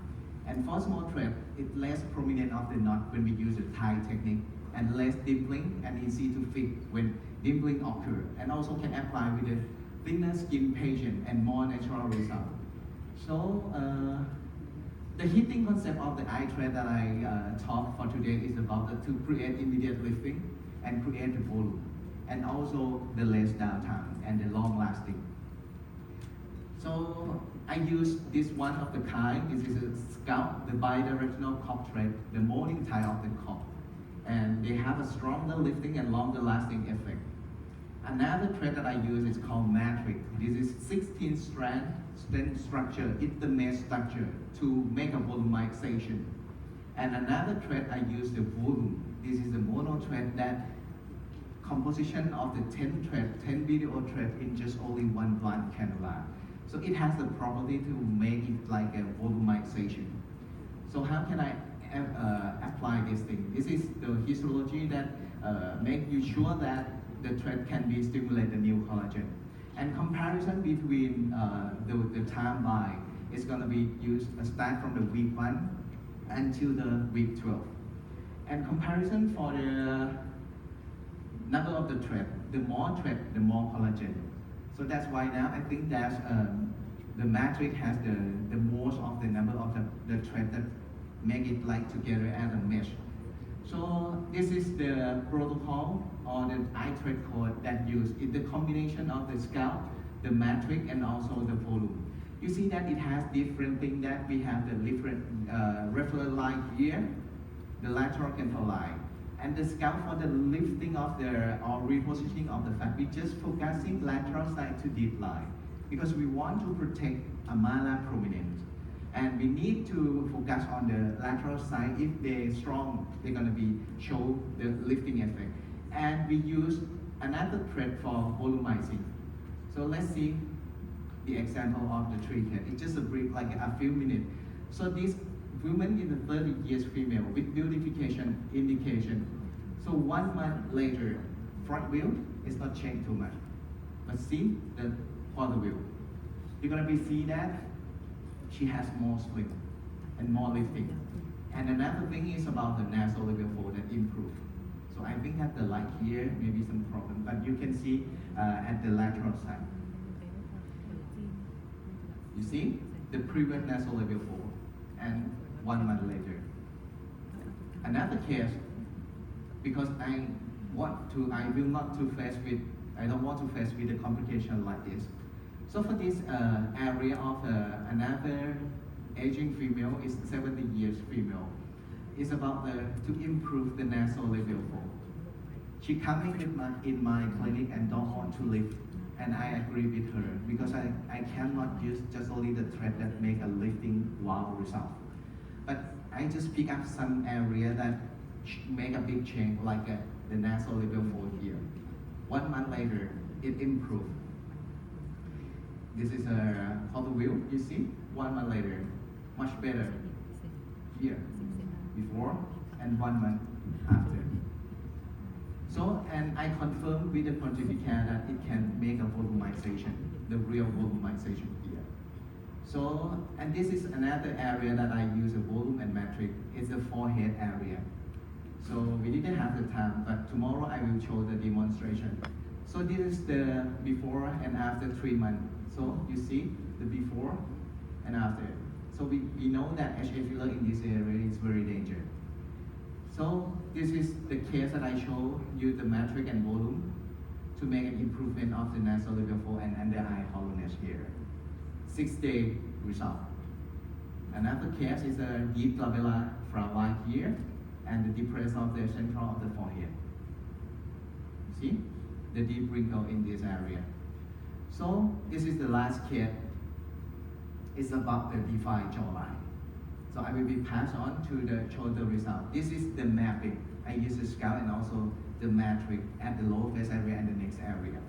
And for small thread, it's less prominent of the knot when we use the tie technique, and less dimpling and easy to fit when dimpling occurs. And also can apply with a thinner skin patient and more natural result. So the heating concept of the eye thread that I talked for today is about to create immediate lifting and create the volume, and also the less downtime and the long lasting. So I use this one of the kind. This is a Scout, the bidirectional cork thread, the molding type of the cork. And they have a stronger lifting and longer lasting effect. Another thread that I use is called matrix. This is 16 strand structure. It's the mesh structure to make a volumization. And another thread I use the volume. This is a mono thread that composition of the 10 video thread in just only one blunt cannula. So it has the property to make it like a volumization. So how can I apply this thing? This is the histology that make you sure that the thread can be stimulate the new collagen. And comparison between the time by is going to be used start from the week 1 until the week 12. And comparison for the number of the thread, the more collagen. So that's why now I think that the matrix has the most of the number of the thread that make it like together as a mesh. So this is the protocol or the I-thread code that used. It's the combination of the Scout, the matrix, and also the volume. You see that it has different things that we have the different reference line here, the lateral canthal line. And the Scout for the lifting of the or repositioning of the fat, we just focusing lateral side to deep line because we want to protect a malar prominence. And we need to focus on the lateral side. If they're strong, they're going to be show the lifting effect. And we use another thread for volumizing. So let's see the example of the tree head. It's just a brief, like a few minutes. So this woman is a 30 years female with beautification indication. So 1 month later, front view is not changed too much. But see the corner view. You're gonna be see that she has more slim and more lifting. And another thing is about the nasal level fold that improved. So I think that the light here may be some problem, but you can see at the lateral side. You see the previous nasal level fold and 1 month later. Another case, because I don't want to face with a complication like this. So for this area of another aging female is 70 years female. It's about to improve the nasal level fold. She coming in my clinic and don't want to lift, and I agree with her because I cannot use just only the thread that make a lifting wow result. But I just pick up some area that make a big change, like the nasal level fold here. 1 month later, it improved. This is a photo view, you see? 1 month later, much better. Here, before and 1 month after. So, and I confirm with the pontificate that it can make a volumization, the real volumization here. So, and this is another area that I use a volume and metric. It's the forehead area. So we didn't have the time, but tomorrow I will show the demonstration. So this is the before and after 3 months. So you see the before and after. So we know that HA filler in this area is very dangerous. So this is the case that I show you the metric and volume to make an improvement of the nasal level fold and under eye hollowness here. 6-day result. Another case is a deep glabellar flavi here and the depress of the central of the forehead. See the deep wrinkle in this area. So this is the last case. It's about the defined jawline. So I will be passed on to the shoulder result. This is the mapping. I use the scale and also the metric at the lower face area and the next area.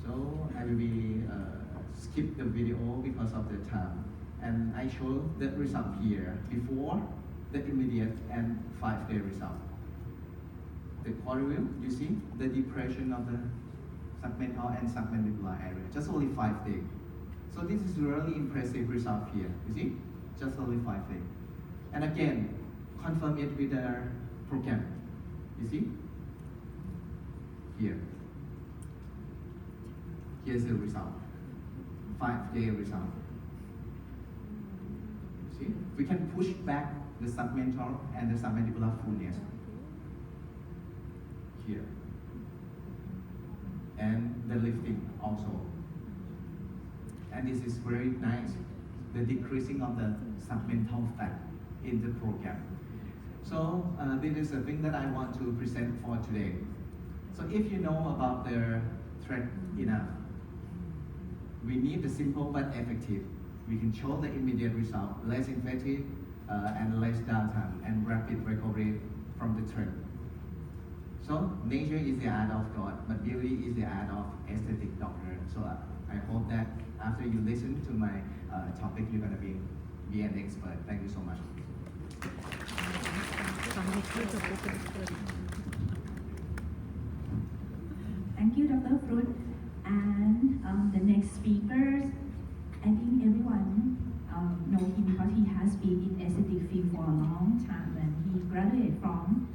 So I will be skip the video because of the time. And I show the result here before the immediate and 5-day result. The quarter view, you see the depression of the submental and submandibular area, just only 5 days. So this is really impressive result here, you see, just only 5 days. And again, confirm it with the program, you see, here. Here's the result, 5-day result. See, we can push back the submental and the submandibular fullness here, and the lifting also. And this is very nice, the decreasing of the submental fat in the program. So this is the thing that I want to present for today. So if you know about the thread enough, we need the simple but effective. We can show the immediate result, less infective and less downtime and rapid recovery from the thread. So nature is the art of God, but beauty is the art of aesthetic doctor. So I hope that after you listen to my topic, you're gonna be an expert. Thank you so much. Thank you, Dr. Fruit. And the next speakers, I think everyone know him because he has been in aesthetic field for a long time, and he graduated from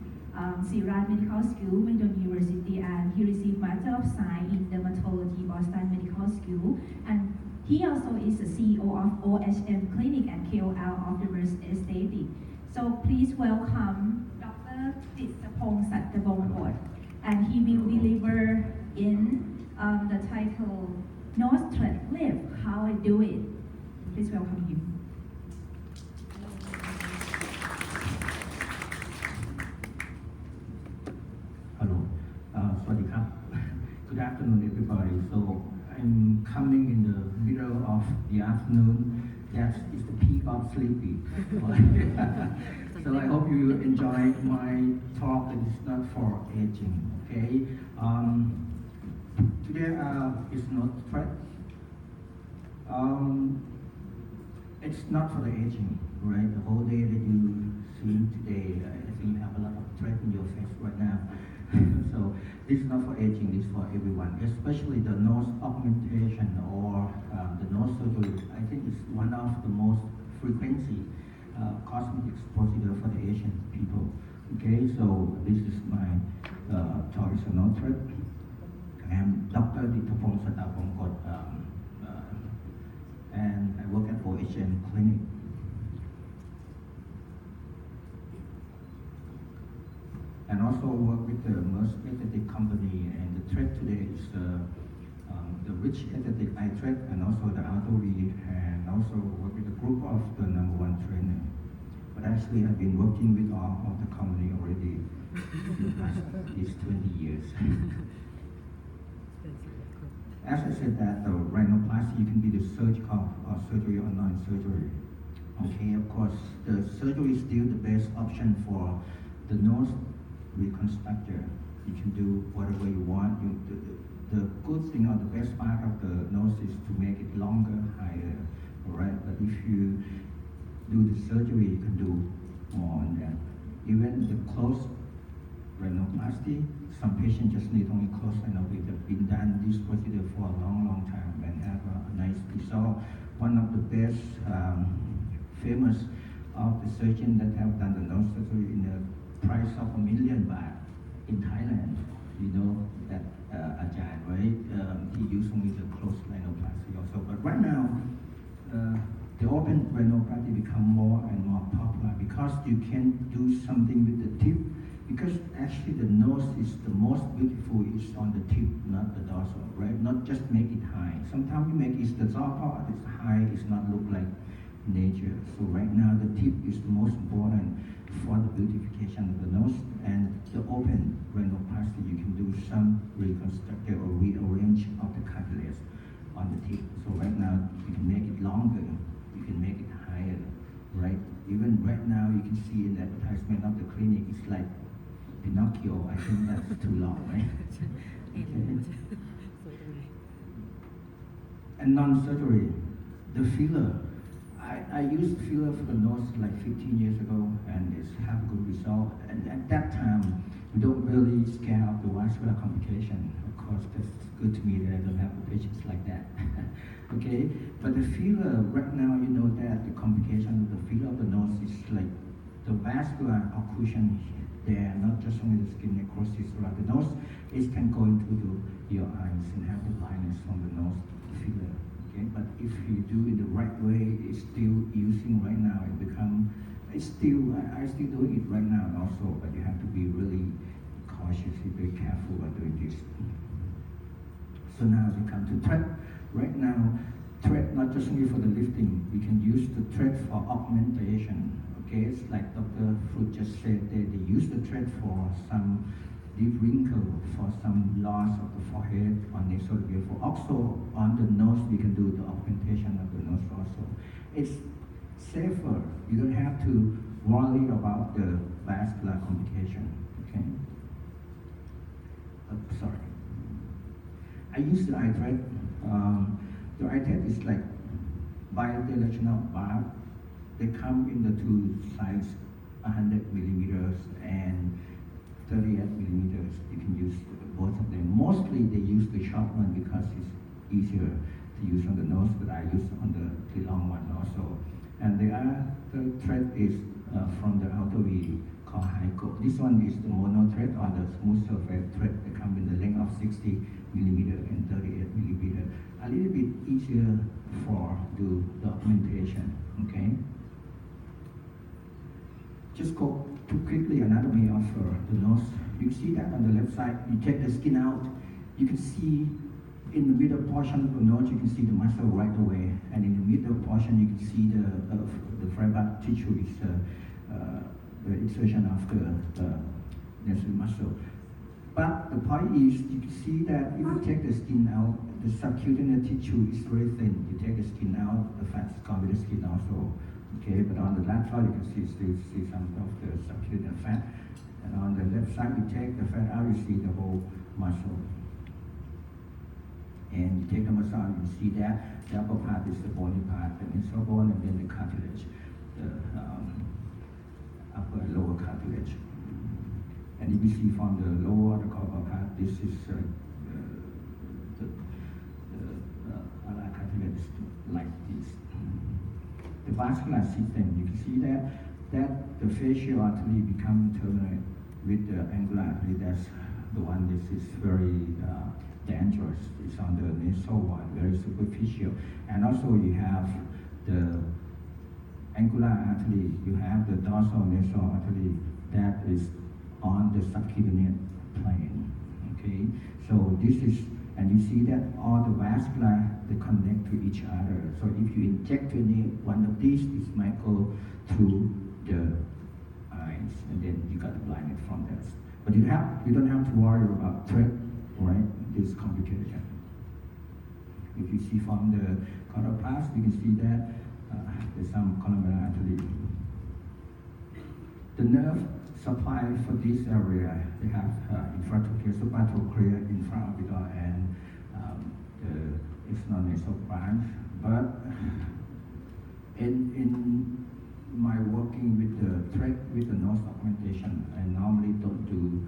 Siraj Medical School, Macon University, and he received Master of Science in Dermatology, Boston Medical School, and he also is the CEO of OHM Clinic and KOL of the Merz Aesthetic. So please welcome Dr. Jitsapong Sattavongkot, and he will deliver in the title Nose Thread Lift, How I Do It. Please welcome him. Hello, สวัสดีครับ Good afternoon, everybody. So I'm coming in the middle of the afternoon. That is the peak of sleepy. So I hope you enjoy my talk. It is not for aging. Okay. Today is not thread. It's not for the aging, right? The whole day that you see today, I think you have a lot of thread in your face right now. So this is not for aging, this is for everyone, especially the nose augmentation or the nose surgery. I think it's one of the most frequency cosmetics procedure for the Asian people. Okay, so this is my choice of nose thread. I am Dr. Ditapong Satapongkot, and I work at OHM Clinic. And also work with the most aesthetic company, and the thread today is the rich aesthetic eye thread, and also the Autovi, and also work with a group of the #1 trainer. But actually, I've been working with all of the company already in the past these 20 years. As I said that the rhinoplasty can be the surgical or surgery or non-surgery. Okay, of course, the surgery is still the best option for the nose reconstructor. You can do whatever you want. The good thing or the best part of the nose is to make it longer, higher, alright? But if you do the surgery, you can do more on that. Even the closed rhinoplasty, some patients just need only closed rhinoplasty. They've been done this procedure for a long, long time and have a nice result. One of the best famous of the surgeon that have done the nose surgery in the price of ₱1 million in Thailand. You know that Ajahn, right? He used only the closed rhinoplasty also. But right now, the open rhinoplasty become more and more popular because you can do something with the tip. Because actually the nose is the most beautiful is on the tip, not the dorsal, right? Not just make it high. Sometimes you make it the top part is high, it's not look like nature. So right now the tip is the most important for the beautification of the nose, and the open rhinoplasty you can do some reconstructive or rearrange of the cartilage on the tip. So right now you can make it longer, you can make it higher, right? Even right now you can see in the advertisement of the clinic, it's like Pinocchio. I think that's too long, right? Okay. And non-surgery, the filler. I used filler for the nose like 15 years ago, and it's have a good result. And at that time, we don't really scare of the vascular complication. Of course, that's good to me that I don't have the patients like that. Okay, but the filler right now, you know that the complication of the filler of the nose is like the vascular occlusion there, not just only the skin necrosis around the nose. It can go into your eyes and have the blindness from the nose filler. Okay, but if you do it the right way, it's still using right now. It's still, I still doing it right now also, but you have to be really cautious, be careful about doing this. So now we come to thread. Right now, thread not just only for the lifting, we can use the thread for augmentation. Okay, it's like Dr. Fruit just said, they use the thread for some deep wrinkle, for some loss of the forehead on nasolabial. Also on the nose, we can do the augmentation of the nose also. It's safer. You don't have to worry about the vascular complication. Okay. Sorry. I use the eye thread. The eye thread is like bidirectional bar. They come in the two sizes, 100 millimeters and 38 millimeters. You can use both of them. Mostly they use the short one because it's easier to use on the nose, but I use on the long one also. And the thread is from the Autovi called Heiko. This one is the mono thread or the smooth surface thread. They come in the length of 60 millimeter and 38 millimeter. A little bit easier for the augmentation. Okay. Just go too quickly anatomy of the nose. You can see that on the left side. You take the skin out. You can see in the middle portion of the nose, you can see the muscle right away. And in the middle portion, you can see the fiber tissue is the insertion of the nasal muscle. But the point is, you can see that if you take the skin out, the subcutaneous tissue is very thin. You take the skin out, the fat is gone with the skin also. Okay, but on the lateral, you can still see some of the subcutaneous fat. And on the left side, you take the fat out, you see the whole muscle. And you take the muscle out, you see that the upper part is the bony part, the nasal bone, and then the cartilage, the upper and lower cartilage. And if you see from the lower the corporal part, this is the cartilage like this. The vascular system, you can see that the facial artery become terminate with the angular artery. That's the one. This is very dangerous. It's on the nasal one, very superficial. And also you have the angular artery. You have the dorsal nasal artery that is on the subcutaneous plane. Okay, so this is, and you see that all the vascular they connect to each other. So if you inject any one of these, it might go through the eyes, and then you got blinded from that. But you don't have to worry about thread, right? This complication. If you see from the coronavirus, you can see that there's some columnar artery. The nerve supply for this area, they have infratrochlear, supratrochlear, infraorbital, and the external branch. But in my working with the thread, with the nose augmentation, I normally don't do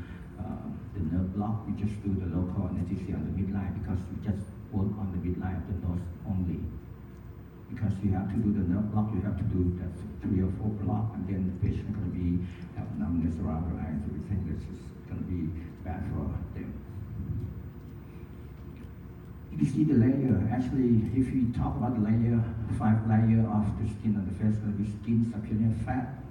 the nerve block. We just do the local anesthesia on the midline because we just work on the midline of the nose only. Because you have to do the nerve block, you have to do that 3 or 4 block, and then the patient going to have numbness around the eyes. We think this is going to be bad for them. You can see the layer. Actually, if you talk about the layer, 5 layers of the skin on the face, going to be skin, subcutaneous fat,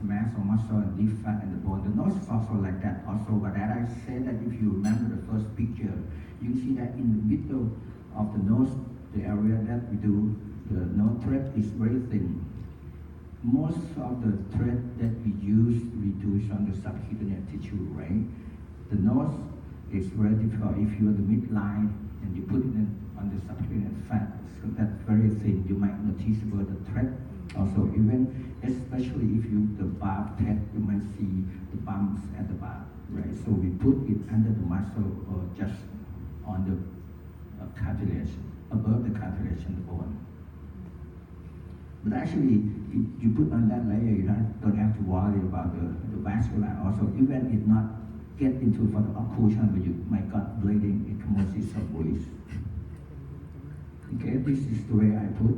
mass or muscle, and deep fat, and the bone. The nose is also like that. Also, but that I said that if you remember the first picture, you can see that in the middle of the nose, the area that we do, the nose thread is very thin. Most of the thread that we use, we do is on the subcutaneous tissue, right? The nose is very difficult. If you're the midline and you put it on the subcutaneous fat, so that's very thin. You might notice about the thread. Also, even especially if you the barb head, you might see the bumps at the barb, right? So we put it under the muscle or just on the cartilage, above the cartilage and the bone. But actually, if you put on that layer, you don't have to worry about the vascular. Also, even if not get into for the occlusion, where you might got bleeding, ecchymosis or bruise. Okay, this is the way I put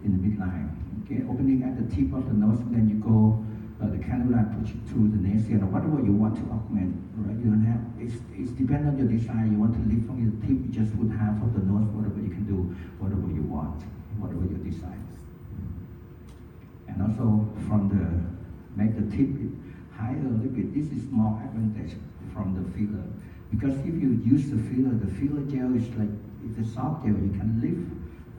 in the midline. Okay, opening at the tip of the nose, then you go the cannula, push it through the nasal, or whatever you want to augment. Right? You don't have. It's depend on your design. You want to lift from the tip, you just put half of the nose. Whatever you can do, whatever you want, whatever your design. And also from the make the tip higher a little bit. This is more advantage from the filler, because if you use the filler gel is like it's a soft gel. You can lift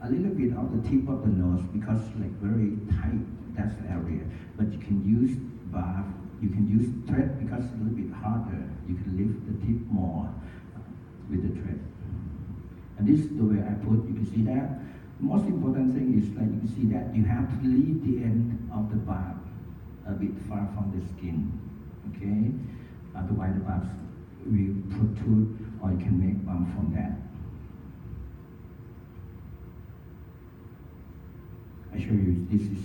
a little bit of the tip of the nose because it's like very tight. That's the area. But you can use barb. You can use thread because it's a little bit harder. You can lift the tip more with the thread. And this is the way I put. You can see that. The most important thing is that you can see that you have to leave the end of the barb a bit far from the skin, okay? Otherwise the barbs will protrude or you can make bump from that. I show you, this is,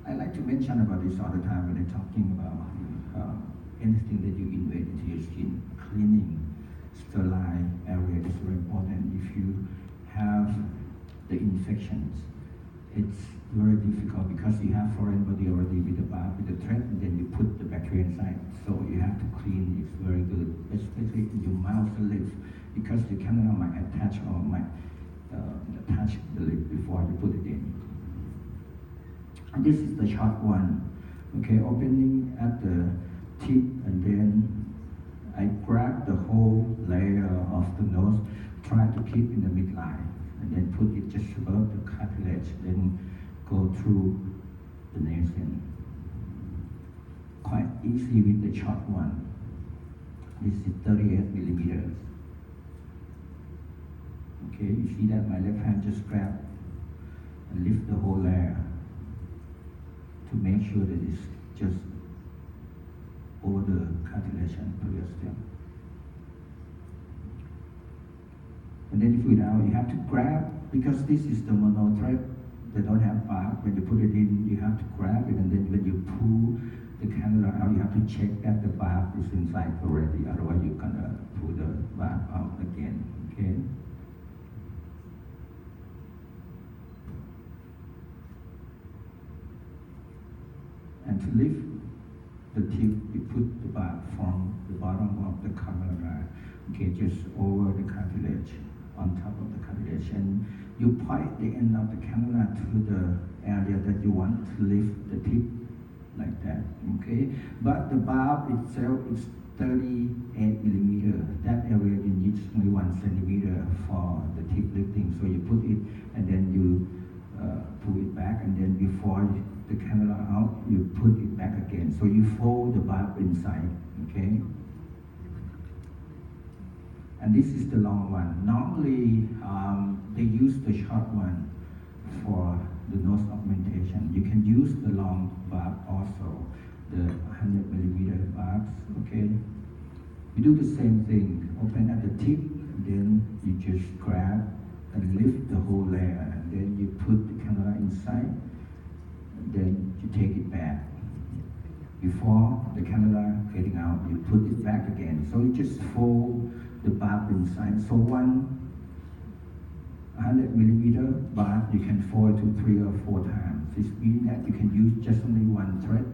I like to mention about this all the time when I'm talking about anything that you invade into your skin. Cleaning, sterile area is very important. If you have the infections, it's very difficult because you have foreign body already with the barb, with the thread, and then you put the bacteria inside. So you have to clean. It's very good, especially in your mouth and lips, because the cannula might attach or might touch the lip before you put it in. And this is the short one. Okay, opening at the tip, and then I grab the whole layer of the nose, try to keep in the midline, and then put it just above the cartilage, then go through the nasal. Quite easy with the short one. This is 38 millimeters. Okay, you see that my left hand just grab and lift the whole layer to make sure that it's just over the cartilage and periosteum. And then if without, you have to grab, because this is the mono thread, they don't have barb. When you put it in, you have to grab it, and then when you pull the cannula out, you have to check that the valve is inside already. Otherwise, you're gonna pull the valve out again. Okay. And to lift the tip, you put the valve from the bottom of the cannula, okay, just over the cartilage, on top of the cartilage, and you point the end of the cannula to the area that you want to lift the tip, like that, okay? But the valve itself is 38 millimeter. That area you need only 1 centimeter for the tip lifting. So you put it, and then you pull it back, and then before the cannula out, you put it back again. So you fold the valve inside, okay? And this is the long one. Normally, they use the short one for the nose augmentation. You can use the long valve also, the 100 millimeter valves, okay? You do the same thing, open at the tip, then you just grab and lift the whole layer, and then you put the cannula inside, and then you take it back. Before the cannula getting out, you put it back again. So you just fold the valve inside. So one 100 millimeter valve, you can fold to 3 or 4 times. This means that you can use just only 1 thread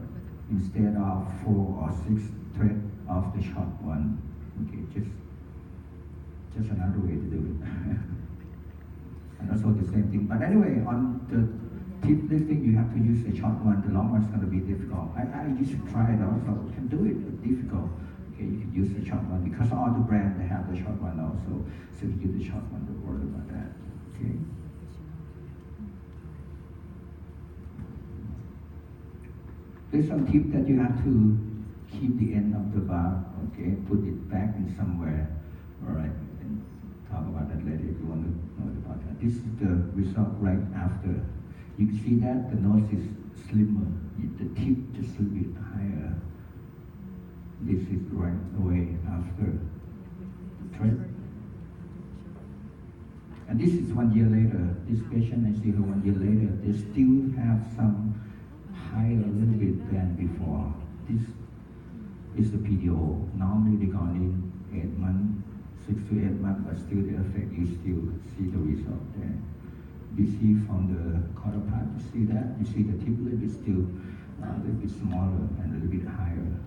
instead of 4 or 6 threads of the short one. Okay, just another way to do it. And also the same thing. But anyway, on the tip lifting, you have to use the short one. The long one's going to be difficult. I used to try it also. You can do it, but difficult. Okay, you can use the short one because all the brands they have the short one also. So you use the short one. Don't worry about that. Okay. There's some tip that you have to keep the end of the valve. Okay, put it back in somewhere. All right. We can talk about that later if you want to know about that. This is the result right after. You can see that the nose is slimmer. The tip just a little bit higher. This is right away after the thread. And this is 1 year later. This patient, I see her 1 year later, they still have some higher a little bit than before. This is the PDO. Normally they gone in 8 months, 6 to 8 months, but still the effect, you still see the result there. You see from the quarter part, you see that? You see the tip a little bit still a little bit smaller and a little bit higher.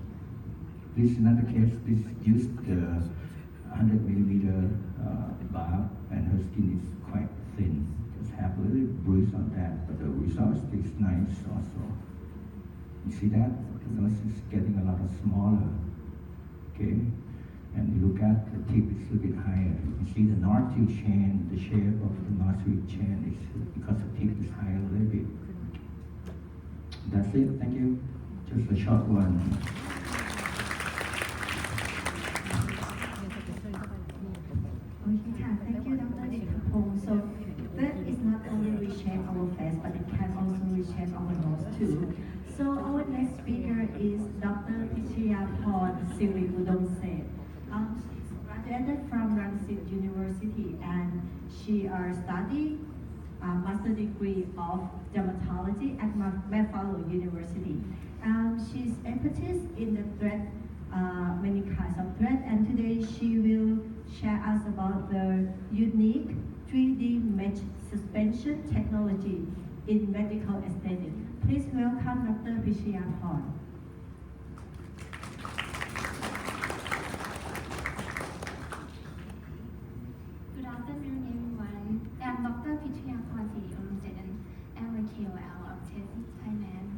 This is another case. This used the 100 millimeter valve, and her skin is quite thin. Just have a little bruise on that, but the result is nice also. You see that? The nose is getting a lot smaller. Okay? And you look at the tip, it's a little bit higher. You can see the nostril chain, the shape of the nostril chain is because the tip is higher a little bit. That's it. Thank you. Just a short one. Okay, thank you, Dr. Nikhapong. So that is not only reshape our face, but it can also reshape our nose too. So our next speaker is Dr. Pichyaporn Sirikudongse. She's graduated from Rangsit University, and she studied master degree of dermatology at Buffalo University. She's expertise in the thread, many kinds of thread, and today she will share us about the unique 3D mesh suspension technology in medical aesthetics. Please welcome Dr. Pichyaporn. Good afternoon, everyone. I'm Dr. Pichyaporn Sirikudongse. I'm a KOL of Tessie Thailand.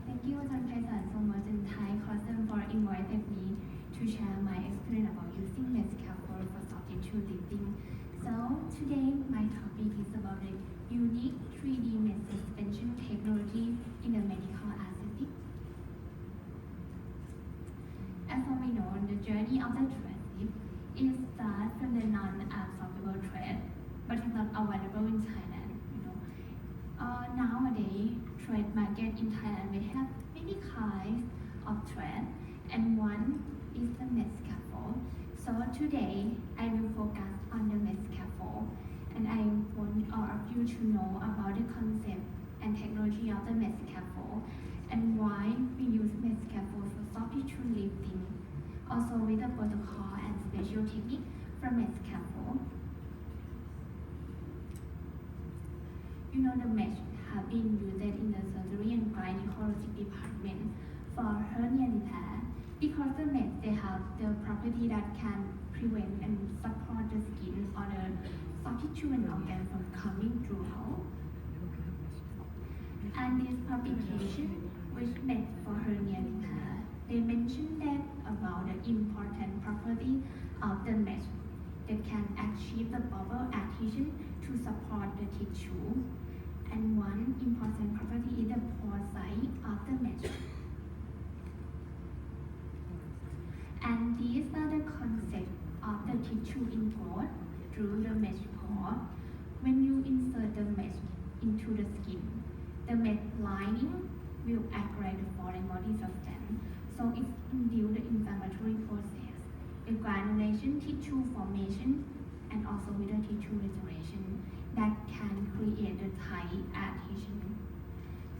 Thank you, John Tyson, so much and Thai Custom for inviting me to share my experience about using mesh scaffold for soft tissue lifting. So today, my topic is about the unique 3D mesh suspension technology in the medical aesthetic. As we know, the journey of the thread lift is starts from the non-absorbable thread, but it's not available in Thailand. Nowadays, thread market in Thailand we have many kinds of thread, and one is the mesh scaffold. So today, I will focus on the mesh scaffold, and I want all of you to know about the concept and technology technology of the mesh scaffold and why we use mesh scaffold for soft tissue lifting, also with the protocol and special technique from mesh scaffold. You know the mesh have been used in the surgery and gynecology department for hernia repair because the mesh they have the property that can prevent and support the skin or the soft tissue and organ from coming throughout. And this publication, which meant for hernia repair, they mentioned that about the important property of the mesh that can achieve the bubble adhesion to support the tissue. And one important property is the pore size of the mesh. And these are the concepts of the tissue ingrowth through the mesh pore. When you insert the mesh into the skin, the mesh lining will act like the foreign body substance, so it induces the inflammatory process, the granulation tissue formation, and also with the tissue restoration that can create the tight adhesion.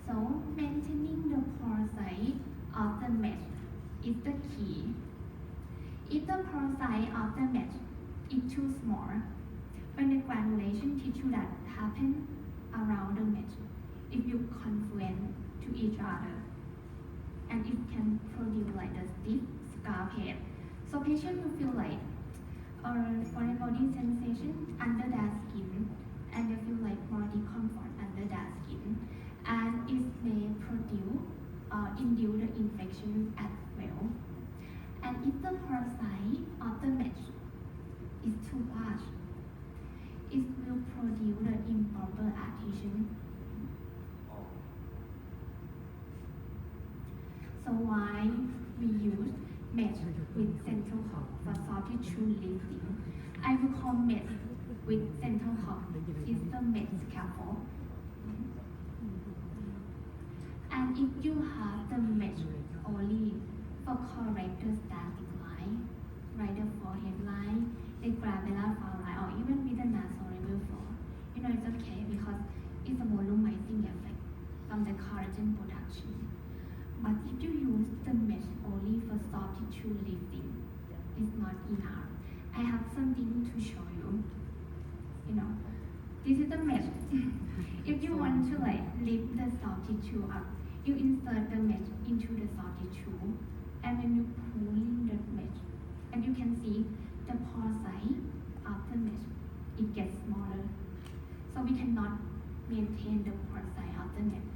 So maintaining the pore size of the mesh is the key. If the pore size of the mesh is too small, when the granulation tissue that happen around the mesh, it will confluent to each other, and it can produce like the stiff scar head. So patient will feel like foreign body sensation under their skin, and they feel like more discomfort under their skin, and it may produce induce the infection as well. And if the pore size of the mesh is too large, it will produce the improper adhesion. So why we use mesh with central hub for soft tissue lifting? I will call mesh with central hub is the mesh scaffold. And if you have the mesh only for correct the static line, right the forehead line, the glabellar frown line, or even with the nasolabial floor, you know it's okay because it's a volumizing effect from the collagen production. But if you use the mesh only for soft tissue lifting, it's not enough. I have something to show you. You know, this is the mesh. If you want to like lift the soft tissue up, you insert the mesh into the soft tissue, and when you pull in the mesh, and you can see the pore size of the mesh, it gets smaller. So we cannot maintain the pore size of the mesh,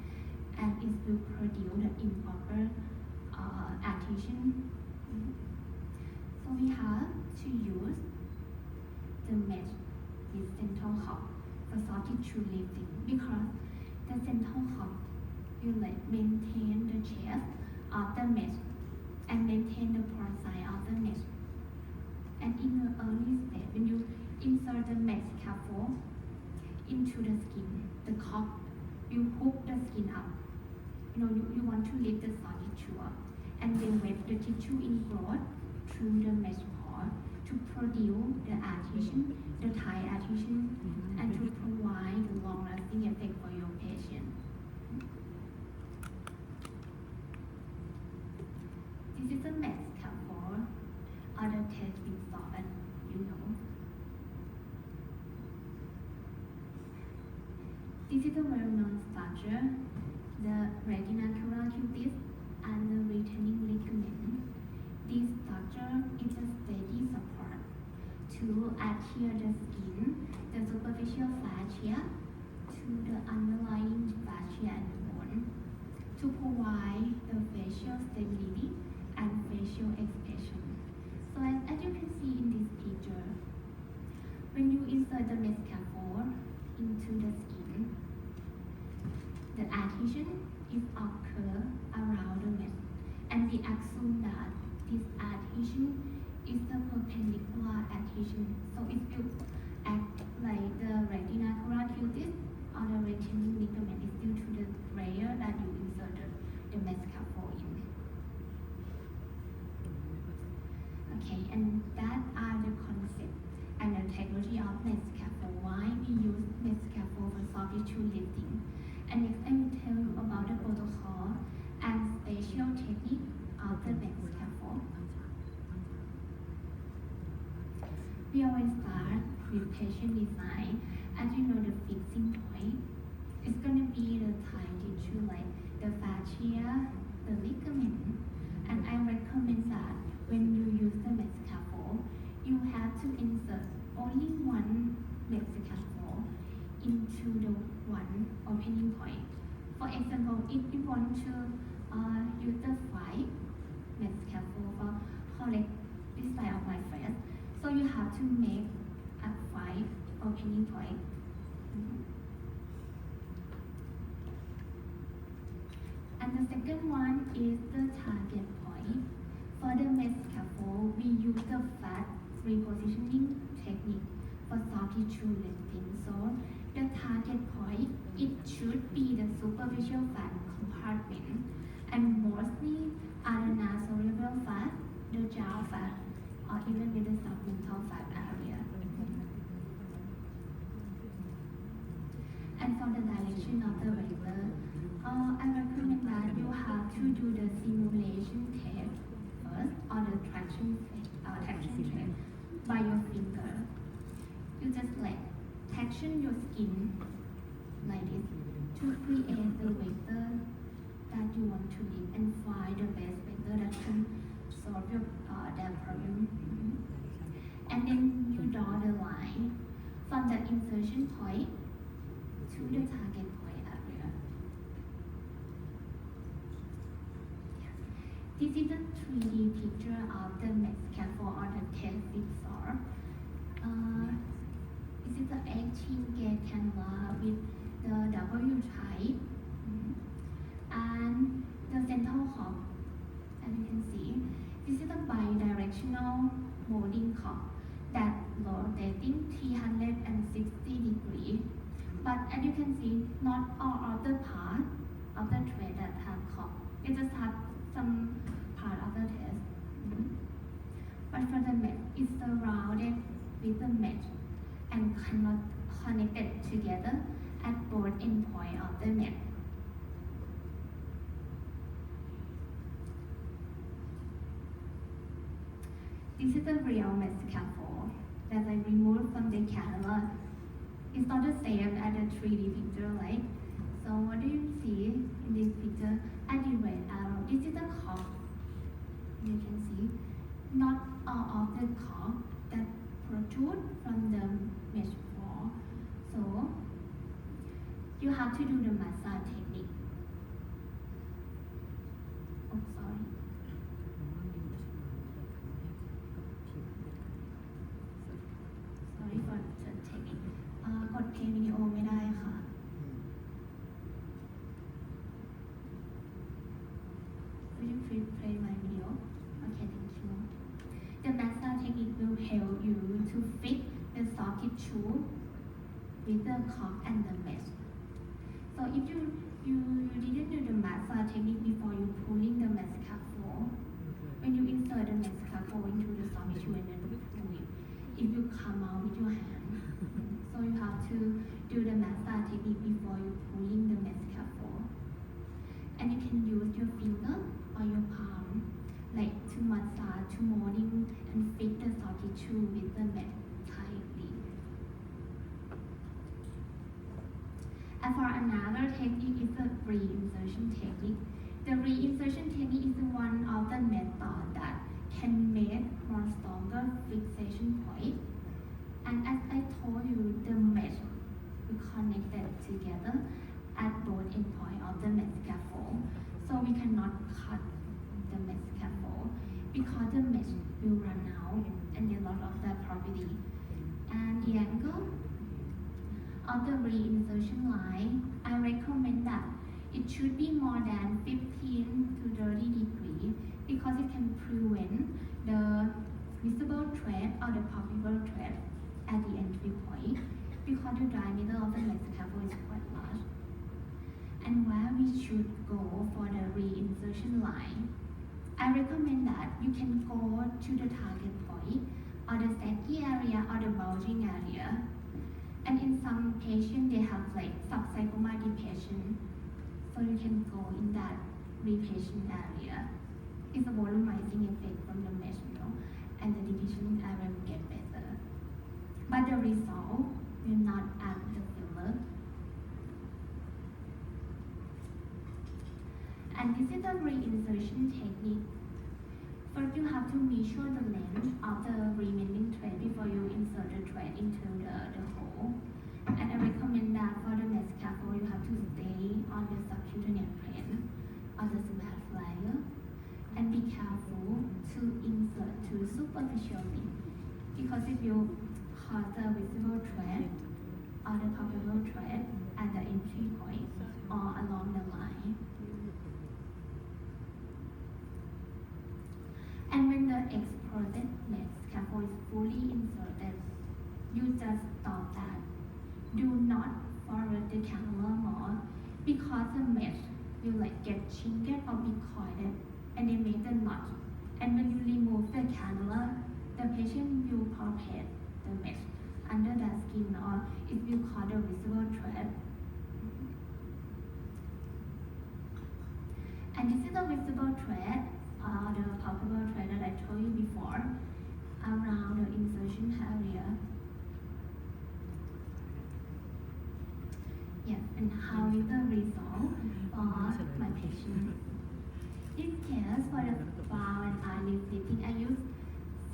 and it will produce the improper adhesion. So we have to use the mesh with central hub for soft tissue lifting because the central hub will like maintain the shape of the mesh and maintain the pore size of the mesh. And in the early stage, when you insert the mesh scaffold into the skin, the cup will hook the skin up. You know, you want to lift the soft tissue up and then wet the tissue ingrowth through the mesh pore to produce the adhesion, the tight adhesion, and to provide the long-lasting effect for your patient. This is a mesh scaffold, other test with solvent, you know. This is a well-known structure, the retinacular cutis and the retaining ligament. This structure is a steady support to adhere the skin, the superficial fascia, to the underlying fascia and bone, to provide the facial stability and facial expression. So as you can see in this picture, when you insert the mesh scaffold into the skin, the adhesion is occur around the mesh, and we assume that this adhesion is the perpendicular adhesion, so it will act like the retinacular cutis or the retaining ligament is due to the layer that you inserted the mesh scaffold in. Okay, and that are the concept and the technology of mesh scaffold. Why we use mesh scaffold for soft tissue lifting. And next I will tell you about the protocol and special technique of the med scaffold. We always start with patient design. As you know, the fixing point is going to be the thigh tissue like the fascia, the ligament. And I recommend that when you use the med scaffold, you have to insert only one med scaffold into the one opening point. For example, if you want to use the 5 med scaffold for correct this side of my face, so you have to make a 5 opening point. And the second one is the target point. For the med scaffold, we use the fat repositioning technique for soft tissue lifting. So the target point, it should be the superficial fat compartment, and mostly are the nasolabial fat, the jaw fat, or even with the submental fat area. And for the direction of the vector, I recommend that you have to do the simulation test first, or the traction test by your finger. You just traction your skin like this to create the vector that you want to live and find the best vector that can solve your that problem. And then you draw the line from the insertion point to the target point area. This is a 3D picture of the med scaffold or the test zigzag. This is the 18-gauge cannula with the W type and the central hub. As you can see, this is a bi-directional molding cup that rotating 360 degrees. But as you can see, not all of the part of the thread that have cup. It just have some part of the test. But for the mesh, it's surrounded with the mesh and connected together at both endpoints of the mesh. This is the real mesh scaffold that I removed from the camera. It's not the same as the 3D picture, right? So what do you see in this picture? I did red arrow. This is the cork. You can see not all of the cork that protrude from the mesh wall. So you have to do the massage technique. Oh, sorry. Sorry for the technique. กดเพลย์วิดีโอไม่ได้ค่ะ Will you please play my video? Okay, thank you. The massage technique will help you to fit the soft tissue with the cork and the mesh. So if you didn't do the massage technique before you pulling the mesh scaffold, when you insert the mesh scaffold into the soft tissue and then pull it, if you come out with your hand, so you have to do the massage technique before you pulling the mesh scaffold. And you can use your finger or your palm like to massage, to molding and fit the soft tissue with the mesh tightly. And for another technique is the reinsertion technique. The reinsertion technique is one of the methods that can make more stronger fixation point. And as I told you, the mesh will connect them together at both endpoints of the mesh scaffold. So we cannot cut the mesh scaffold because the mesh will run out and they lost of that property. And the angle of the reinsertion line, I recommend that it should be more than 15 to 30 degrees because it can prevent the visible thread or the palpable thread at the entry point because the diameter of the mesh scaffold is quite large. And where we should go for the reinsertion line, I recommend that you can go to the target point or the saggy area or the bulging area. And in some patients, they have like subsarcoma depression repatient area. It's a volumizing effect from the mesh, and the depression area will get better. But the result will not add the filler. And this is the reinsertion technique. First, you have to measure the length of the remaining thread before you insert the thread into the hole. And I recommend that for the mesh scaffold, you have to stay on the subcutaneous plane or the smart layer, and be careful to insert too superficially, because if you cause the visible thread or the palpable thread at the entry point or along the line. And when the exploded mesh scaffold is fully inserted, you just stop that. Do not forward the cannula more, because the mesh will get chinkled or be coiled, and they make the knot. And when you remove the cannula, the patient will palpate the mesh under the skin, or it will cause a visible thread. And this is the visible thread, the palpable thread that I told you before, around the insertion area. Yes, and how is the result for my patient? In this case, for the brow and eyelid lifting, I used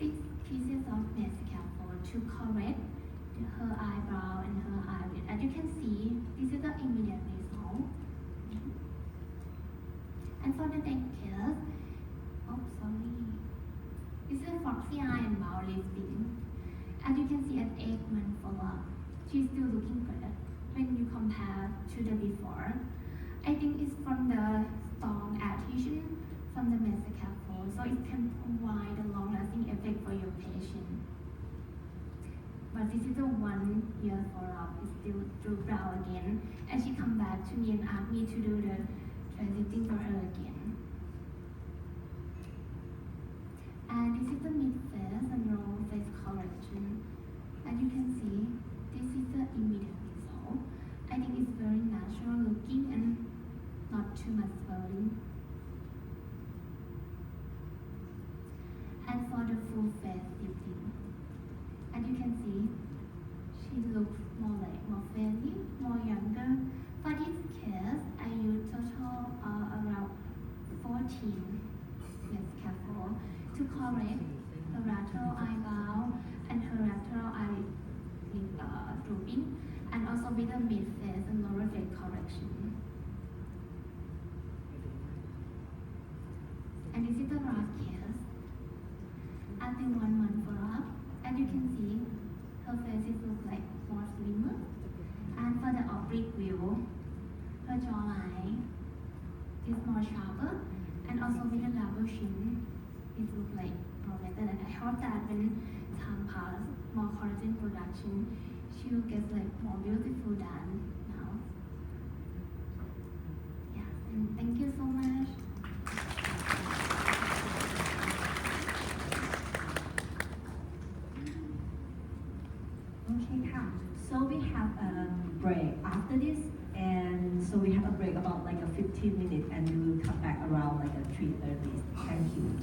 6 pieces of mesh scaffold to correct her eyebrow and her eyelid. As you can see, this is the immediate result. And for the neck case, this is a foxy eye and brow lifting. As you can see, at 8 months follow-up, she's still looking good when you compare to the before. I think it's from the strong adhesion from the mesh scaffold, so it can provide a long-lasting effect for your patient. But this is a 1 year follow-up, it's still drew brow again, and she come back to me and asked me to do the transiting for her again. And this is the mid-face and roll face correction. As you can see, this is the immediate result. I think it's very natural looking and not too much swelling. And for the full face lifting, as you can see, she looks more friendly, more younger. For this case, I used total around 14 mesh scaffold to correct her lateral eyebrow and her lateral eyelid drooping, and also with the mid-face and lower face correction. And this is the last case. After 1 month follow-up, as you can see, her face is look like more slimmer. And for the oblique view, her jawline is more sharper, and also with the double chin, it looks like more better. And I hope that when time passes, more collagen production, she will get more beautiful than now. Yeah, and thank you so much. Okay, so we have a break after this, and so we have a break about 15 minutes, and we will come back around 3:30. Thank you.